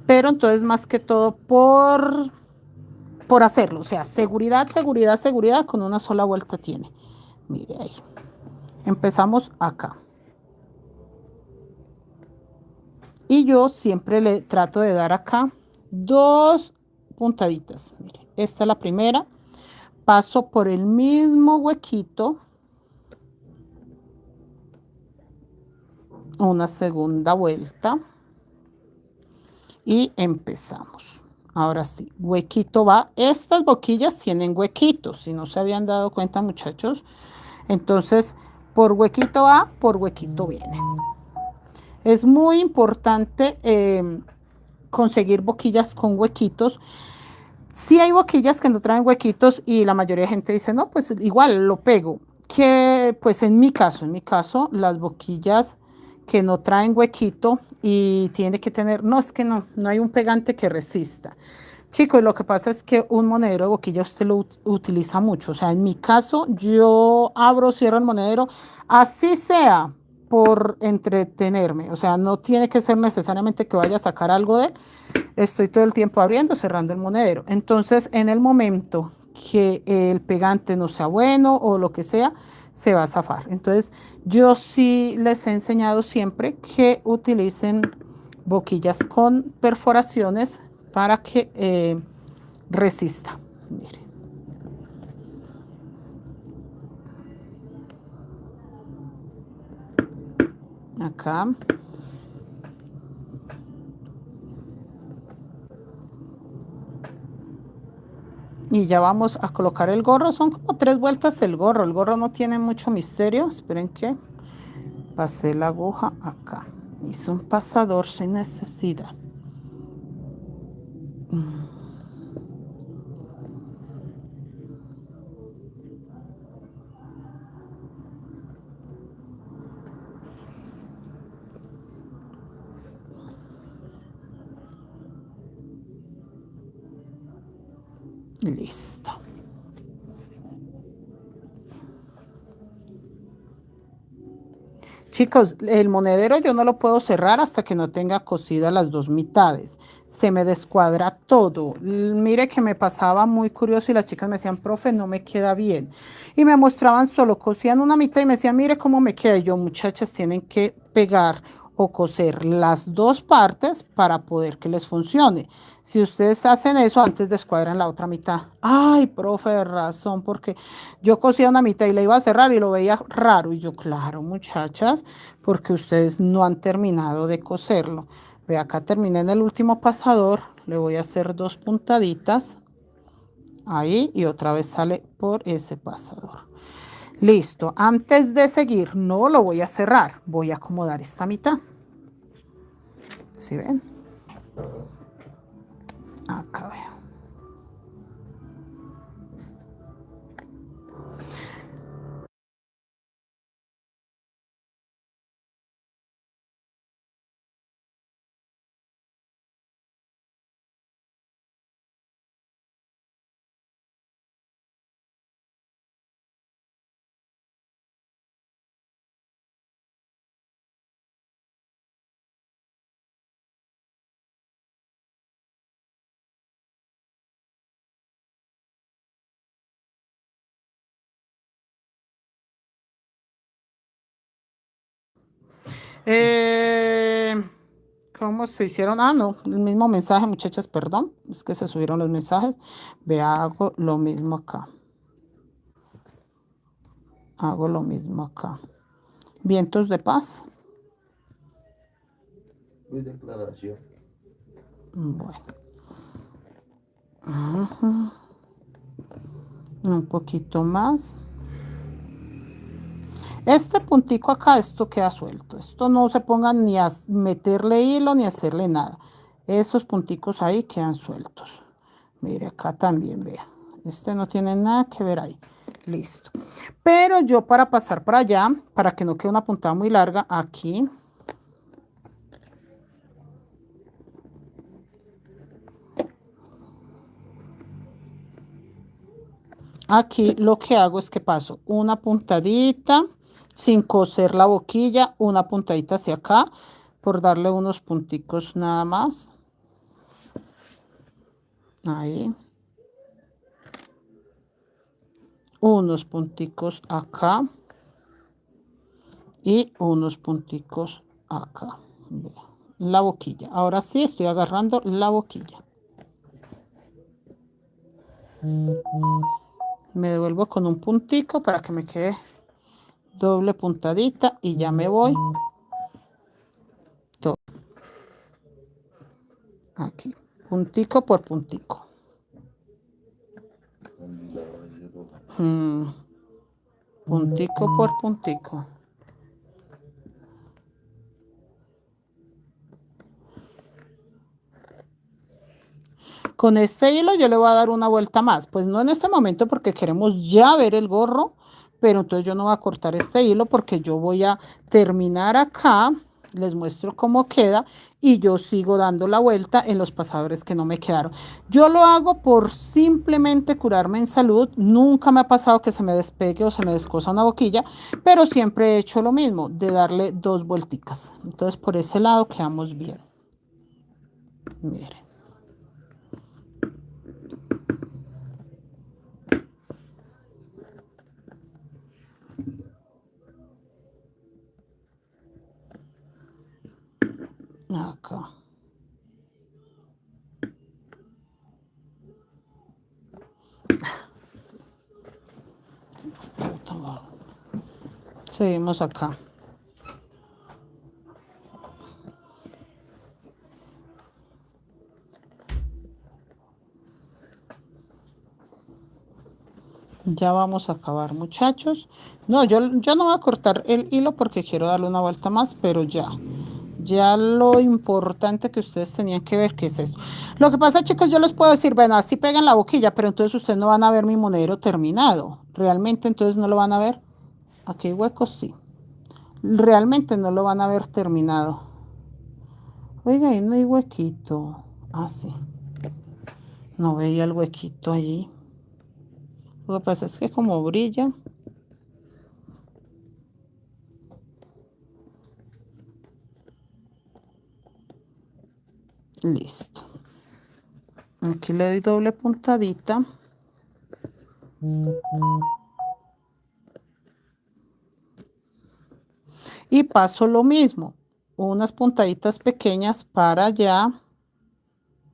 pero entonces más que todo por hacerlo, o sea, seguridad, seguridad, seguridad, con una sola vuelta tiene. Mire ahí. Empezamos acá. Y yo siempre le trato de dar acá 2 puntaditas. Mire, esta es la primera. Paso por el mismo huequito. Una segunda vuelta. Y empezamos. Ahora sí, huequito va. Estas boquillas tienen huequitos. Si no se habían dado cuenta, muchachos. Entonces, por huequito va, por huequito viene. Es muy importante conseguir boquillas con huequitos. Sí hay boquillas que no traen huequitos y la mayoría de gente dice, no, pues igual lo pego. Que pues en mi caso, las boquillas que no traen huequito y tiene que tener, no, es que no hay un pegante que resista. Chicos, lo que pasa es que un monedero de boquilla usted lo utiliza mucho. O sea, en mi caso, yo abro, cierro el monedero, así sea por entretenerme. O sea, no tiene que ser necesariamente que vaya a sacar algo de él. Estoy todo el tiempo abriendo, cerrando el monedero. Entonces, en el momento que el pegante no sea bueno o lo que sea, se va a zafar. Entonces, yo sí les he enseñado siempre que utilicen boquillas con perforaciones para que resista. Mire. Acá. Y ya vamos a colocar el gorro. Son como 3 vueltas el gorro. El gorro no tiene mucho misterio. Esperen que pasé la aguja acá. Hice un pasador sin necesidad. Listo. Chicos, el monedero yo no lo puedo cerrar hasta que no tenga cosidas las 2 mitades. Se me descuadra todo. Mire que me pasaba muy curioso y las chicas me decían, profe, no me queda bien. Y me mostraban solo, cosían una mitad y me decían, mire cómo me queda. Y yo, muchachas, tienen que pegar o coser las 2 partes para poder que les funcione. Si ustedes hacen eso, antes descuadran la otra mitad. Ay, profe, de razón, porque yo cosía una mitad y la iba a cerrar y lo veía raro. Y yo, claro, muchachas, porque ustedes no han terminado de coserlo. Ve, acá terminé en el último pasador. Le voy a hacer 2 puntaditas. Ahí y otra vez sale por ese pasador. Listo. Antes de seguir, no lo voy a cerrar. Voy a acomodar esta mitad. ¿Sí ven? Acá veo. Eh, ¿Cómo se hicieron? Ah, no, el mismo mensaje, muchachas, perdón. Es que se subieron los mensajes. Vea, hago lo mismo acá. Hago lo mismo acá. Vientos de paz. Mi declaración. Bueno. Ajá. Un poquito más. Este puntico acá, esto queda suelto. Esto no se pongan ni a meterle hilo ni a hacerle nada. Esos punticos ahí quedan sueltos. Mire, acá también, vea. Este no tiene nada que ver ahí. Listo. Pero yo para pasar para allá, para que no quede una puntada muy larga, aquí. Aquí lo que hago es que paso una puntadita sin coser la boquilla, una puntadita hacia acá, por darle unos punticos nada más. Ahí. Unos punticos acá. Y unos punticos acá. Vea, la boquilla. Ahora sí estoy agarrando la boquilla. Me devuelvo con un puntico para que me quede doble puntadita y ya me voy. Todo. Aquí. Puntico por puntico. Puntico por puntico. Con este hilo yo le voy a dar una vuelta más, pues no en este momento porque queremos ya ver el gorro, pero entonces yo no voy a cortar este hilo porque yo voy a terminar acá, les muestro cómo queda y yo sigo dando la vuelta en los pasadores que no me quedaron. Yo lo hago por simplemente curarme en salud, nunca me ha pasado que se me despegue o se me descosa una boquilla, pero siempre he hecho lo mismo, de darle 2 vuelticas. Entonces por ese lado quedamos bien. Miren. Acá. Seguimos acá. Ya vamos a acabar, muchachos. No, yo no voy a cortar el hilo porque quiero darle una vuelta más, pero ya lo importante que ustedes tenían que ver, ¿qué es esto? Lo que pasa, chicos, yo les puedo decir, bueno, así pegan la boquilla, pero entonces ustedes no van a ver mi monedero terminado. Realmente, entonces no lo van a ver. Aquí hay huecos, sí. Realmente no lo van a ver terminado. Oiga, ahí no hay huequito. Ah, sí. No veía el huequito allí. Lo que pasa es que como brilla. Listo. Aquí le doy doble puntadita. Y paso lo mismo. Unas puntaditas pequeñas para allá.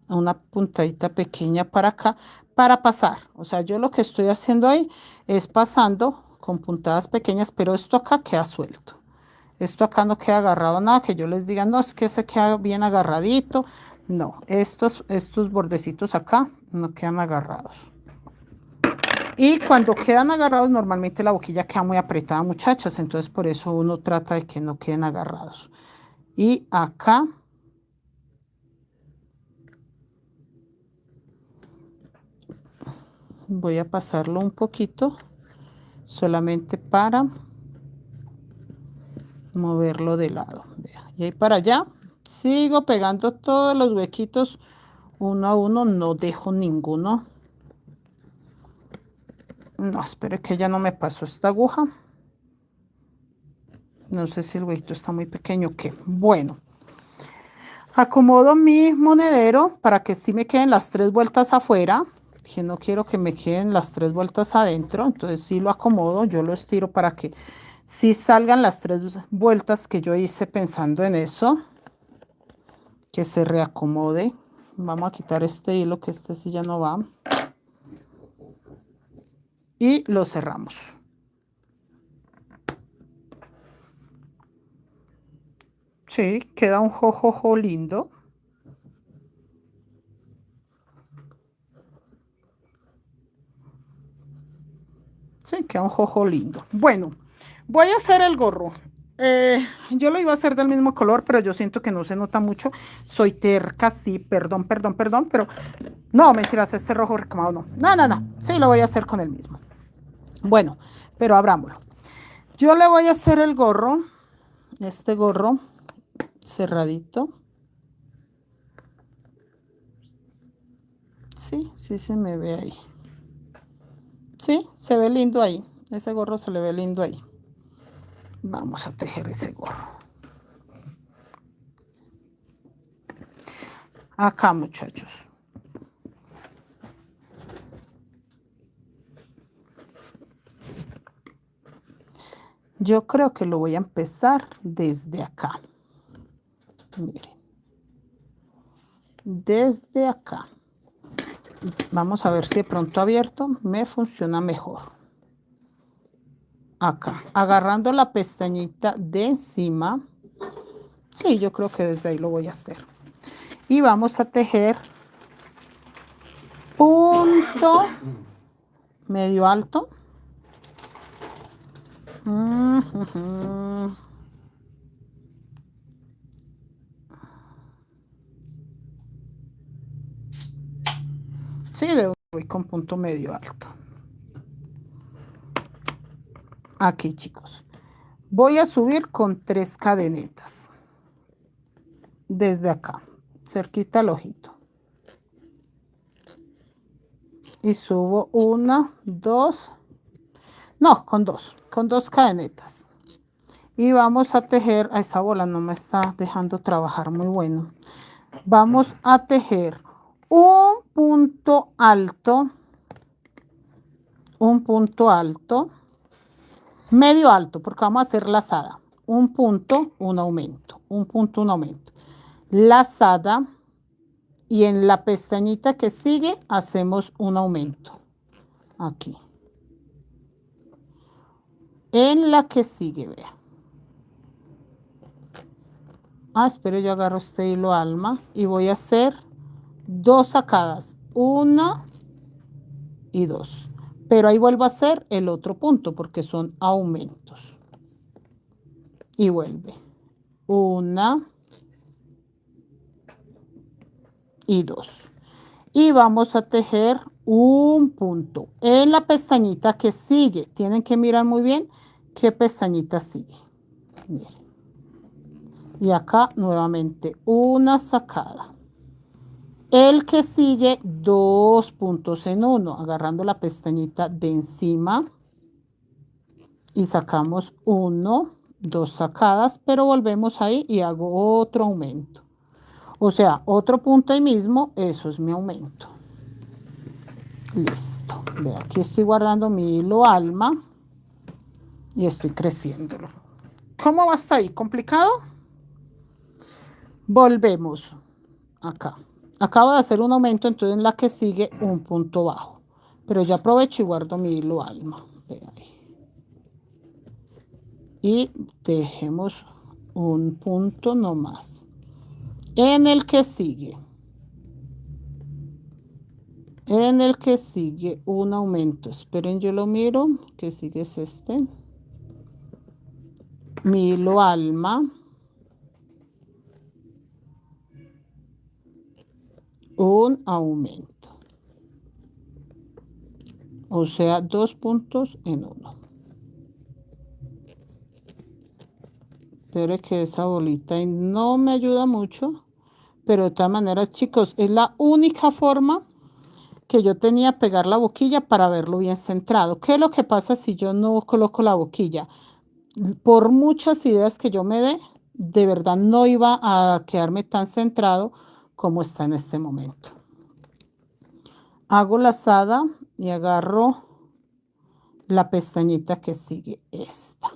Una puntadita pequeña para acá. Para pasar. O sea, yo lo que estoy haciendo ahí es pasando con puntadas pequeñas. Pero esto acá queda suelto. Esto acá no queda agarrado nada. Que yo les diga, no, es que se queda bien agarradito. No, estos bordecitos acá no quedan agarrados. Y cuando quedan agarrados, normalmente la boquilla queda muy apretada, muchachas. Entonces, por eso uno trata de que no queden agarrados. Y acá voy a pasarlo un poquito, solamente para moverlo de lado. Vea. Y ahí para allá, sigo pegando todos los huequitos uno a uno, no dejo ninguno. No, espere que ya no me pasó esta aguja. No sé si el huequito está muy pequeño o qué. Bueno, acomodo mi monedero para que sí me queden las 3 vueltas afuera, que no quiero que me queden las 3 vueltas adentro. Entonces sí lo acomodo, yo lo estiro para que sí salgan las 3 vueltas que yo hice pensando en eso, que se reacomode. Vamos a quitar este hilo, que este sí ya no va, y lo cerramos. Sí, queda un jojojo lindo. Sí, queda un jojo lindo. Bueno, voy a hacer el gorro. Yo lo iba a hacer del mismo color, pero yo siento que no se nota mucho. Soy terca, sí, perdón, pero no, mentiras, este rojo recamado no. No, no, no, sí lo voy a hacer con el mismo. Bueno, pero abrámoslo. Yo le voy a hacer el gorro, este gorro cerradito. Sí, sí se me ve ahí. Sí, se ve lindo ahí. Ese gorro se le ve lindo ahí. Vamos a tejer ese gorro. Acá, muchachos. Yo creo que lo voy a empezar desde acá. Miren. Desde acá. Vamos a ver si de pronto abierto me funciona mejor. Acá, agarrando la pestañita de encima. Sí, yo creo que desde ahí lo voy a hacer. Y vamos a tejer punto medio alto. Sí, voy con punto medio alto. Aquí, chicos. Voy a subir con 3 cadenetas. Desde acá, cerquita al ojito. Y subo 1, 2, no, con 2 cadenetas. Y vamos a tejer, a esa bola no me está dejando trabajar muy bueno. Vamos a tejer un punto alto, medio alto, porque vamos a hacer lazada. Un punto, un aumento, un punto, un aumento. Lazada, y en la pestañita que sigue hacemos un aumento. Aquí. En la que sigue, vea. Espere, yo agarro este hilo alma y voy a hacer 2 sacadas, 1 y 2, pero ahí vuelvo a hacer el otro punto porque son aumentos y vuelve 1 y 2 y vamos a tejer un punto en la pestañita que sigue. Tienen que mirar muy bien qué pestañita sigue. Miren. Y acá nuevamente una sacada. El que sigue 2 puntos en 1, agarrando la pestañita de encima y sacamos 1, 2 sacadas, pero volvemos ahí y hago otro aumento. O sea, otro punto ahí mismo, eso es mi aumento. Listo. Ve, aquí estoy guardando mi hilo alma y estoy creciéndolo. ¿Cómo va hasta ahí? ¿Complicado? Volvemos acá. Acabo de hacer un aumento, entonces en la que sigue un punto bajo. Pero ya aprovecho y guardo mi hilo alma. Ve ahí. Y dejemos un punto nomás. En el que sigue. En el que sigue un aumento. Esperen, yo lo miro. Que sigue es este. Mi hilo alma. Un aumento. O sea, 2 puntos en 1. Espero que esa bolita no me ayuda mucho. Pero de todas maneras, chicos, es la única forma que yo tenía pegar la boquilla para verlo bien centrado. ¿Qué es lo que pasa si yo no coloco la boquilla? Por muchas ideas que yo me dé, de verdad no iba a quedarme tan centrado como está en este momento. Hago lazada y agarro la pestañita que sigue esta.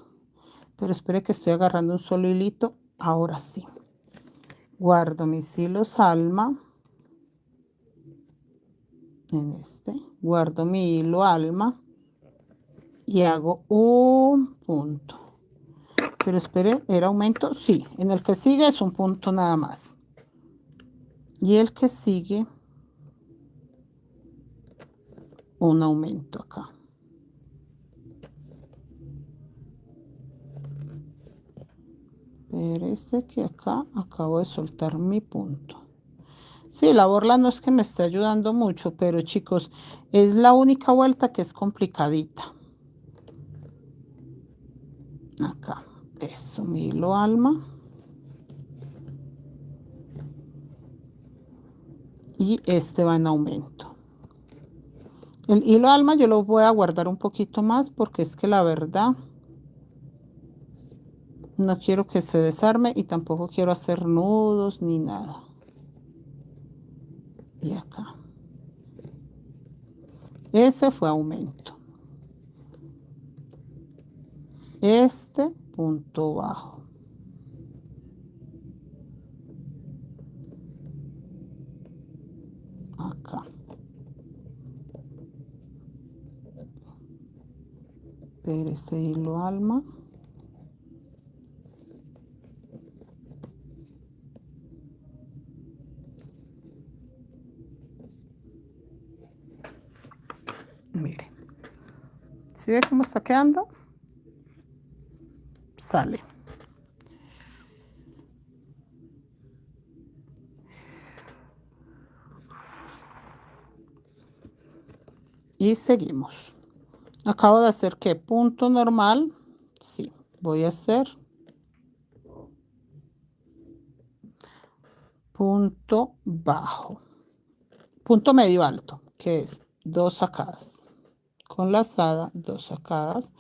Pero espere que estoy agarrando un solo hilito. Ahora sí. Guardo mis hilos alma. En este. Guardo mi hilo alma. Y hago un punto. Pero espere, ¿era aumento? Sí, en el que sigue es un punto nada más. Y el que sigue, un aumento acá. Pero este que acá, acabo de soltar mi punto. Sí, la borla no es que me esté ayudando mucho, pero chicos, es la única vuelta que es complicadita. Acá, eso, mi hilo alma. Y este va en aumento. El hilo alma yo lo voy a guardar un poquito más porque es que la verdad no quiero que se desarme y tampoco quiero hacer nudos ni nada. Y acá. Ese fue aumento. Este punto bajo. Acá. Pero este hilo alma. Mire. ¿Sí ve cómo está quedando? Sale. Y seguimos. Acabo de hacer, ¿qué? Punto normal. Sí, voy a hacer punto bajo. Punto medio alto, que es 2 sacadas. Con lazada, 2 sacadas.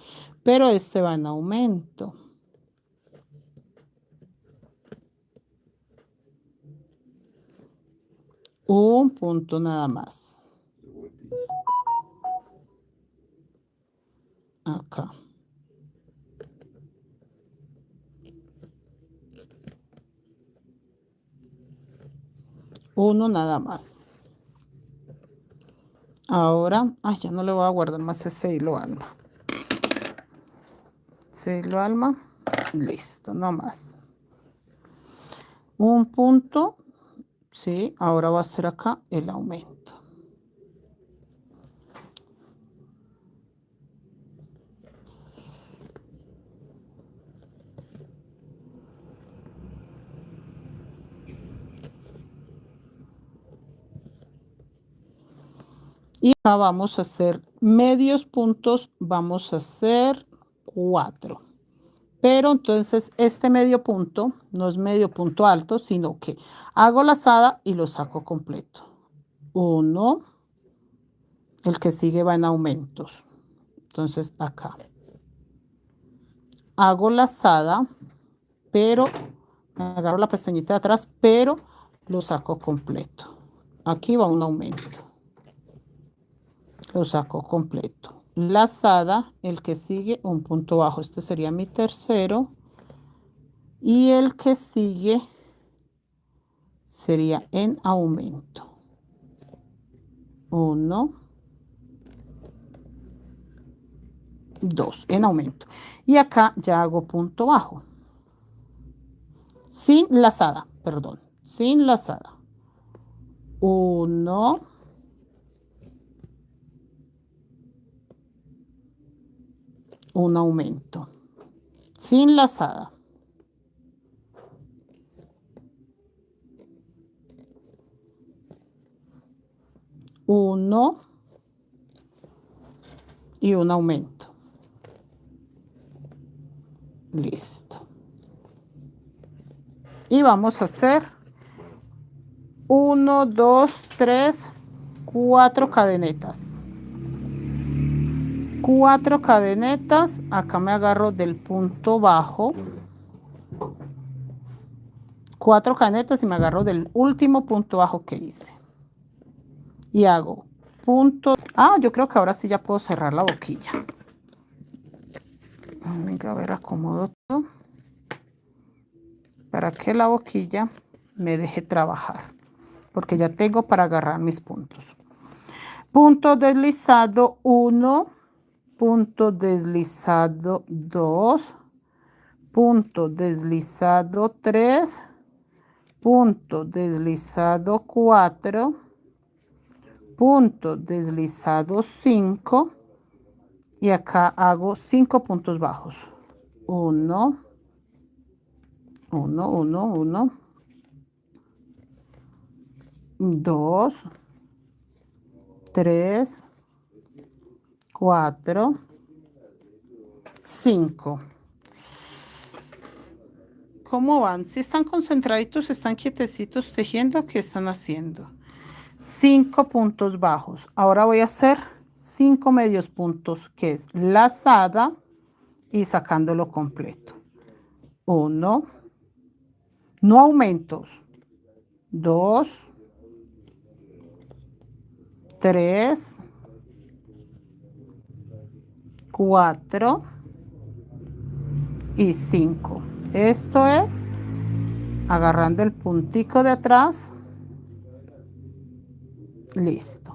Pero este va en aumento. Un punto nada más. Acá. Uno nada más. Ahora, ya no le voy a guardar más ese hilo alma. Ese hilo alma, listo, no más. Un punto, sí, ahora va a ser acá el aumento. Y acá vamos a hacer medios puntos, vamos a hacer 4. Pero entonces este medio punto no es medio punto alto, sino que hago lazada y lo saco completo. 1, el que sigue va en aumentos. Entonces acá hago lazada, pero agarro la pestañita de atrás, pero lo saco completo. Aquí va un aumento. Lo saco completo. Lazada, el que sigue un punto bajo. Este sería mi tercero. Y el que sigue sería en aumento. 1, 2, en aumento. Y acá ya hago punto bajo. Sin lazada, perdón. Sin lazada. 1, un aumento. Sin lazada. 1 y un aumento. Listo. Y vamos a hacer 1, 2, 3, 4 cadenetas. 4 cadenetas. Acá me agarro del punto bajo. 4 cadenetas y me agarro del último punto bajo que hice. Y hago punto. Yo creo que ahora sí ya puedo cerrar la boquilla. Venga, a ver, acomodo todo para que la boquilla me deje trabajar, porque ya tengo para agarrar mis puntos. Punto deslizado 1, punto deslizado 2, punto deslizado 3, punto deslizado 4, punto deslizado 5 y acá hago 5 puntos bajos. 1, 1, 1, 1, 2, 3, 4, 5. ¿Cómo van? Si están concentraditos, están quietecitos tejiendo, ¿qué están haciendo? 5 puntos bajos. Ahora voy a hacer 5 medios puntos, que es lazada y sacándolo completo. 1, no aumentos. 2, 3, 4 y 5. Esto es agarrando el puntico de atrás. Listo.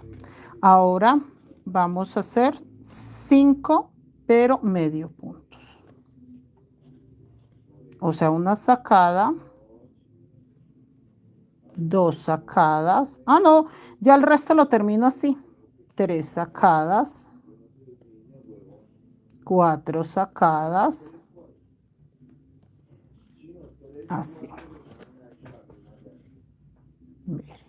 Ahora vamos a hacer 5, pero medio puntos. O sea, una sacada, 2 sacadas. No, ya el resto lo termino así. 3 sacadas, 4 sacadas, así. Mire.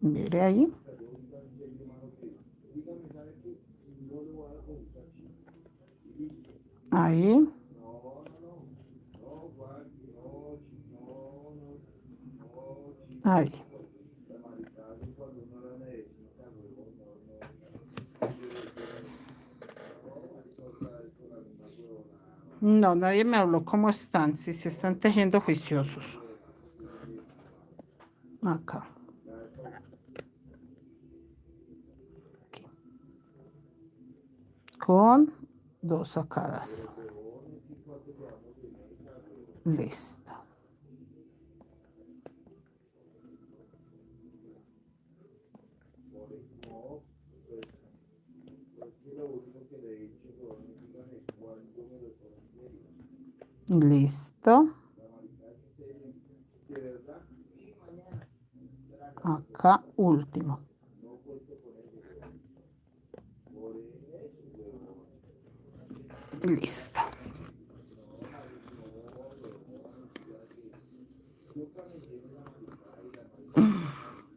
Mire ahí. Ahí. Ahí. No, nadie me habló cómo están, si se están tejiendo juiciosos. Acá. Aquí. Con 2 sacadas. Listo. Listo. Acá último. Listo.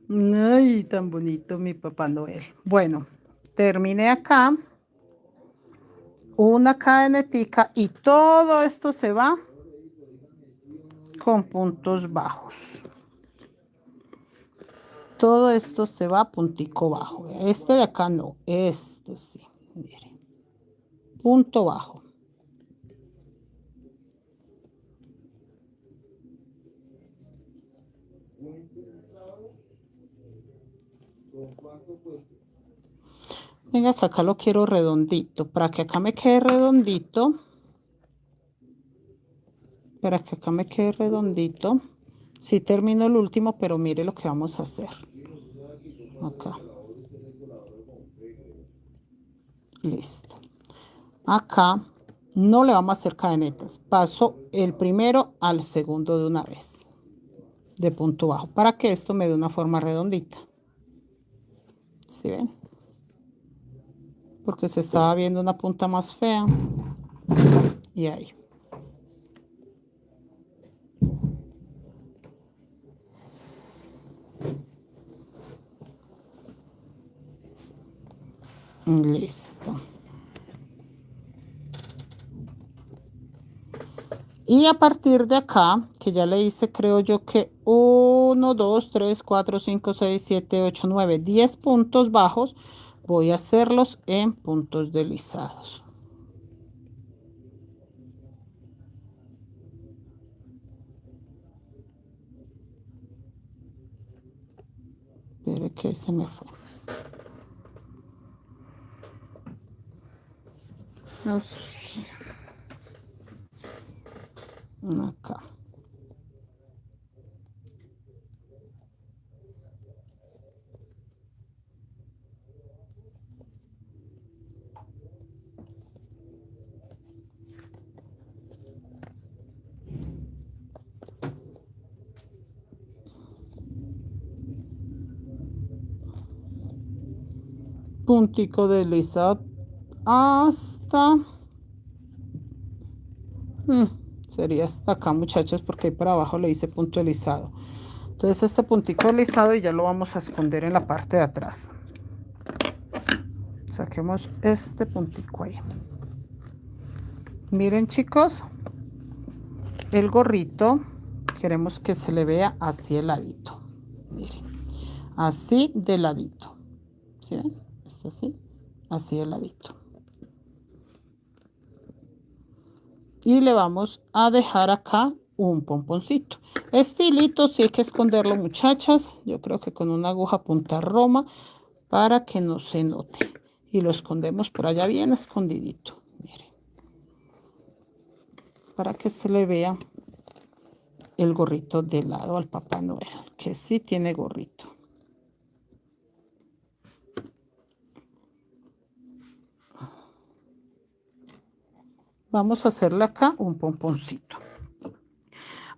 Ay, tan bonito mi Papá Noel. Bueno, terminé acá. Una cadenetica y todo esto se va con puntos bajos. Todo esto se va a puntico bajo. Este de acá no, este sí. Mire. Punto bajo. Venga, que acá lo quiero redondito. Para que acá me quede redondito. Para que acá me quede redondito. Sí termino el último, pero mire lo que vamos a hacer. Acá. Listo. Acá no le vamos a hacer cadenetas. Paso el primero al segundo de una vez. De punto bajo. Para que esto me dé una forma redondita. ¿Sí ven? Porque se estaba viendo una punta más fea. Y ahí. Listo. Y a partir de acá, que ya le hice, creo yo que 1, 2, 3, 4, 5, 6, 7, 8, 9, 10 puntos bajos, voy a hacerlos en puntos deslizados. Espere que se me fue. Acá. Puntico deslizado hasta sería hasta acá, muchachos, porque ahí para abajo le hice punto deslizado. Entonces este puntico deslizado y ya lo vamos a esconder en la parte de atrás. Saquemos este puntico ahí. Miren, chicos, el gorrito queremos que se le vea así el ladito. Miren, así de ladito. ¿Sí ven? Está así, así de ladito. Y le vamos a dejar acá un pomponcito. Este hilito sí hay que esconderlo, muchachas. Yo creo que con una aguja punta roma para que no se note. Y lo escondemos por allá bien escondidito. Miren. Para que se le vea el gorrito de lado al Papá Noel, que sí tiene gorrito. Vamos a hacerle acá un pomponcito.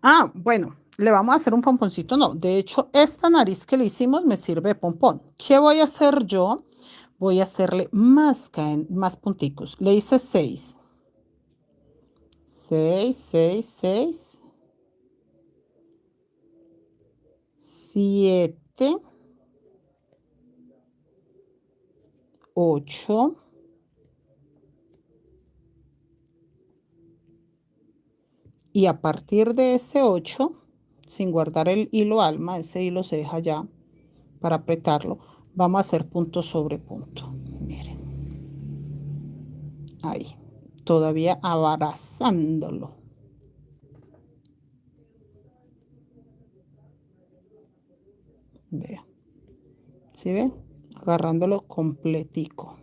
Ah, bueno, le vamos a hacer un pomponcito, no. De hecho, esta nariz que le hicimos me sirve de pompón. ¿Qué voy a hacer yo? Voy a hacerle más punticos. Le hice 6. 6, 6, 6. 7. 8. Y a partir de ese 8, sin guardar el hilo alma, ese hilo se deja ya para apretarlo, vamos a hacer punto sobre punto. Miren. Ahí. Todavía abarazándolo. Vean. ¿Sí ven? Agarrándolo completico.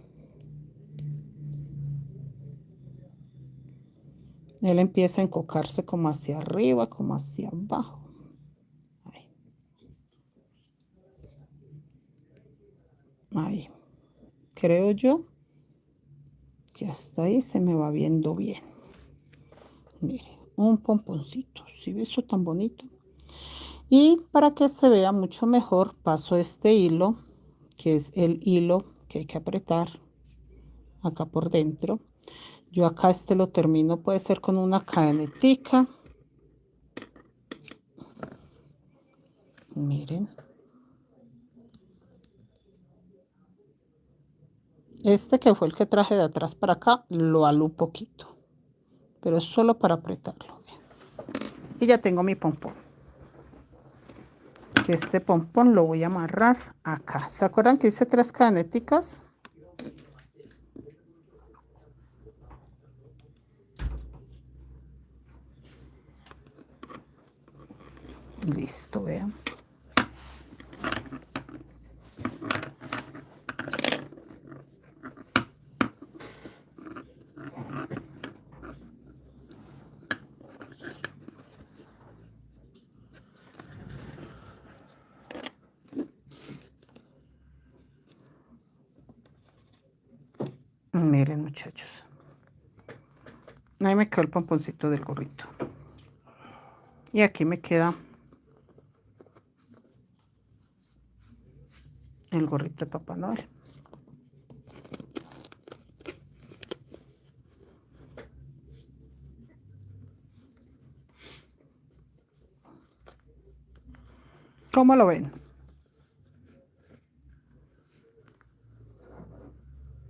Él empieza a encocarse como hacia arriba, como hacia abajo. Ahí. Ahí. Creo yo que hasta ahí se me va viendo bien. Mire, un pomponcito. ¿Sí ve eso tan bonito? Y para que se vea mucho mejor, paso este hilo, que es el hilo que hay que apretar acá por dentro. Yo acá lo termino, puede ser con una cadenetica. Miren. Este que fue el que traje de atrás para acá, lo halo un poquito. Pero es solo para apretarlo. Y ya tengo mi pompón. Que este pompón lo voy a amarrar acá. ¿Se acuerdan que hice 3 cadeneticas? Listo, vean. Miren, muchachos. Ahí me quedó el pomponcito del gorrito. Y aquí me queda el gorrito de Papá Noel. ¿Cómo lo ven?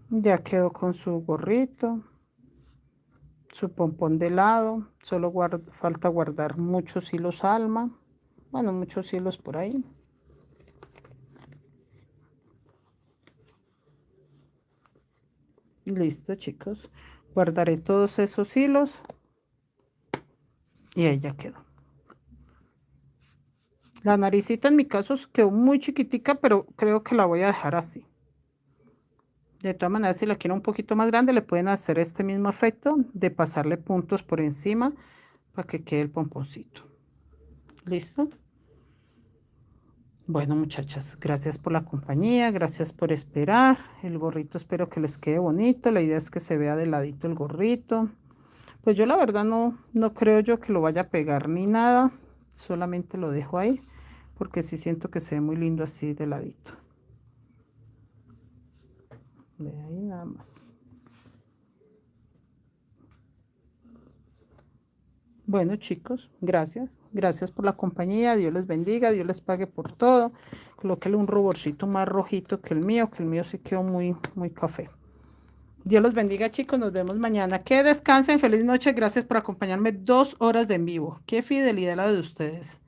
Ya quedó con su gorrito, su pompón de lado. Solo falta guardar muchos hilos alma. Bueno, muchos hilos por ahí. Listo, chicos. Guardaré todos esos hilos. Y ahí ya quedó. La naricita en mi caso quedó muy chiquitica, pero creo que la voy a dejar así. De todas maneras, si la quieren un poquito más grande, le pueden hacer este mismo efecto de pasarle puntos por encima para que quede el pomponcito. ¿Listo? Bueno, muchachas, gracias por la compañía, gracias por esperar. El gorrito espero que les quede bonito. La idea es que se vea de ladito el gorrito. Pues yo la verdad no creo yo que lo vaya a pegar ni nada. Solamente lo dejo ahí porque sí siento que se ve muy lindo así de ladito. Ve ahí nada más. Bueno, chicos, gracias. Gracias por la compañía. Dios les bendiga, Dios les pague por todo. Colóquele un ruborcito más rojito que el mío sí quedó muy café. Dios los bendiga, chicos. Nos vemos mañana. Que descansen. Feliz noche. Gracias por acompañarme 2 horas de en vivo. Qué fidelidad la de ustedes.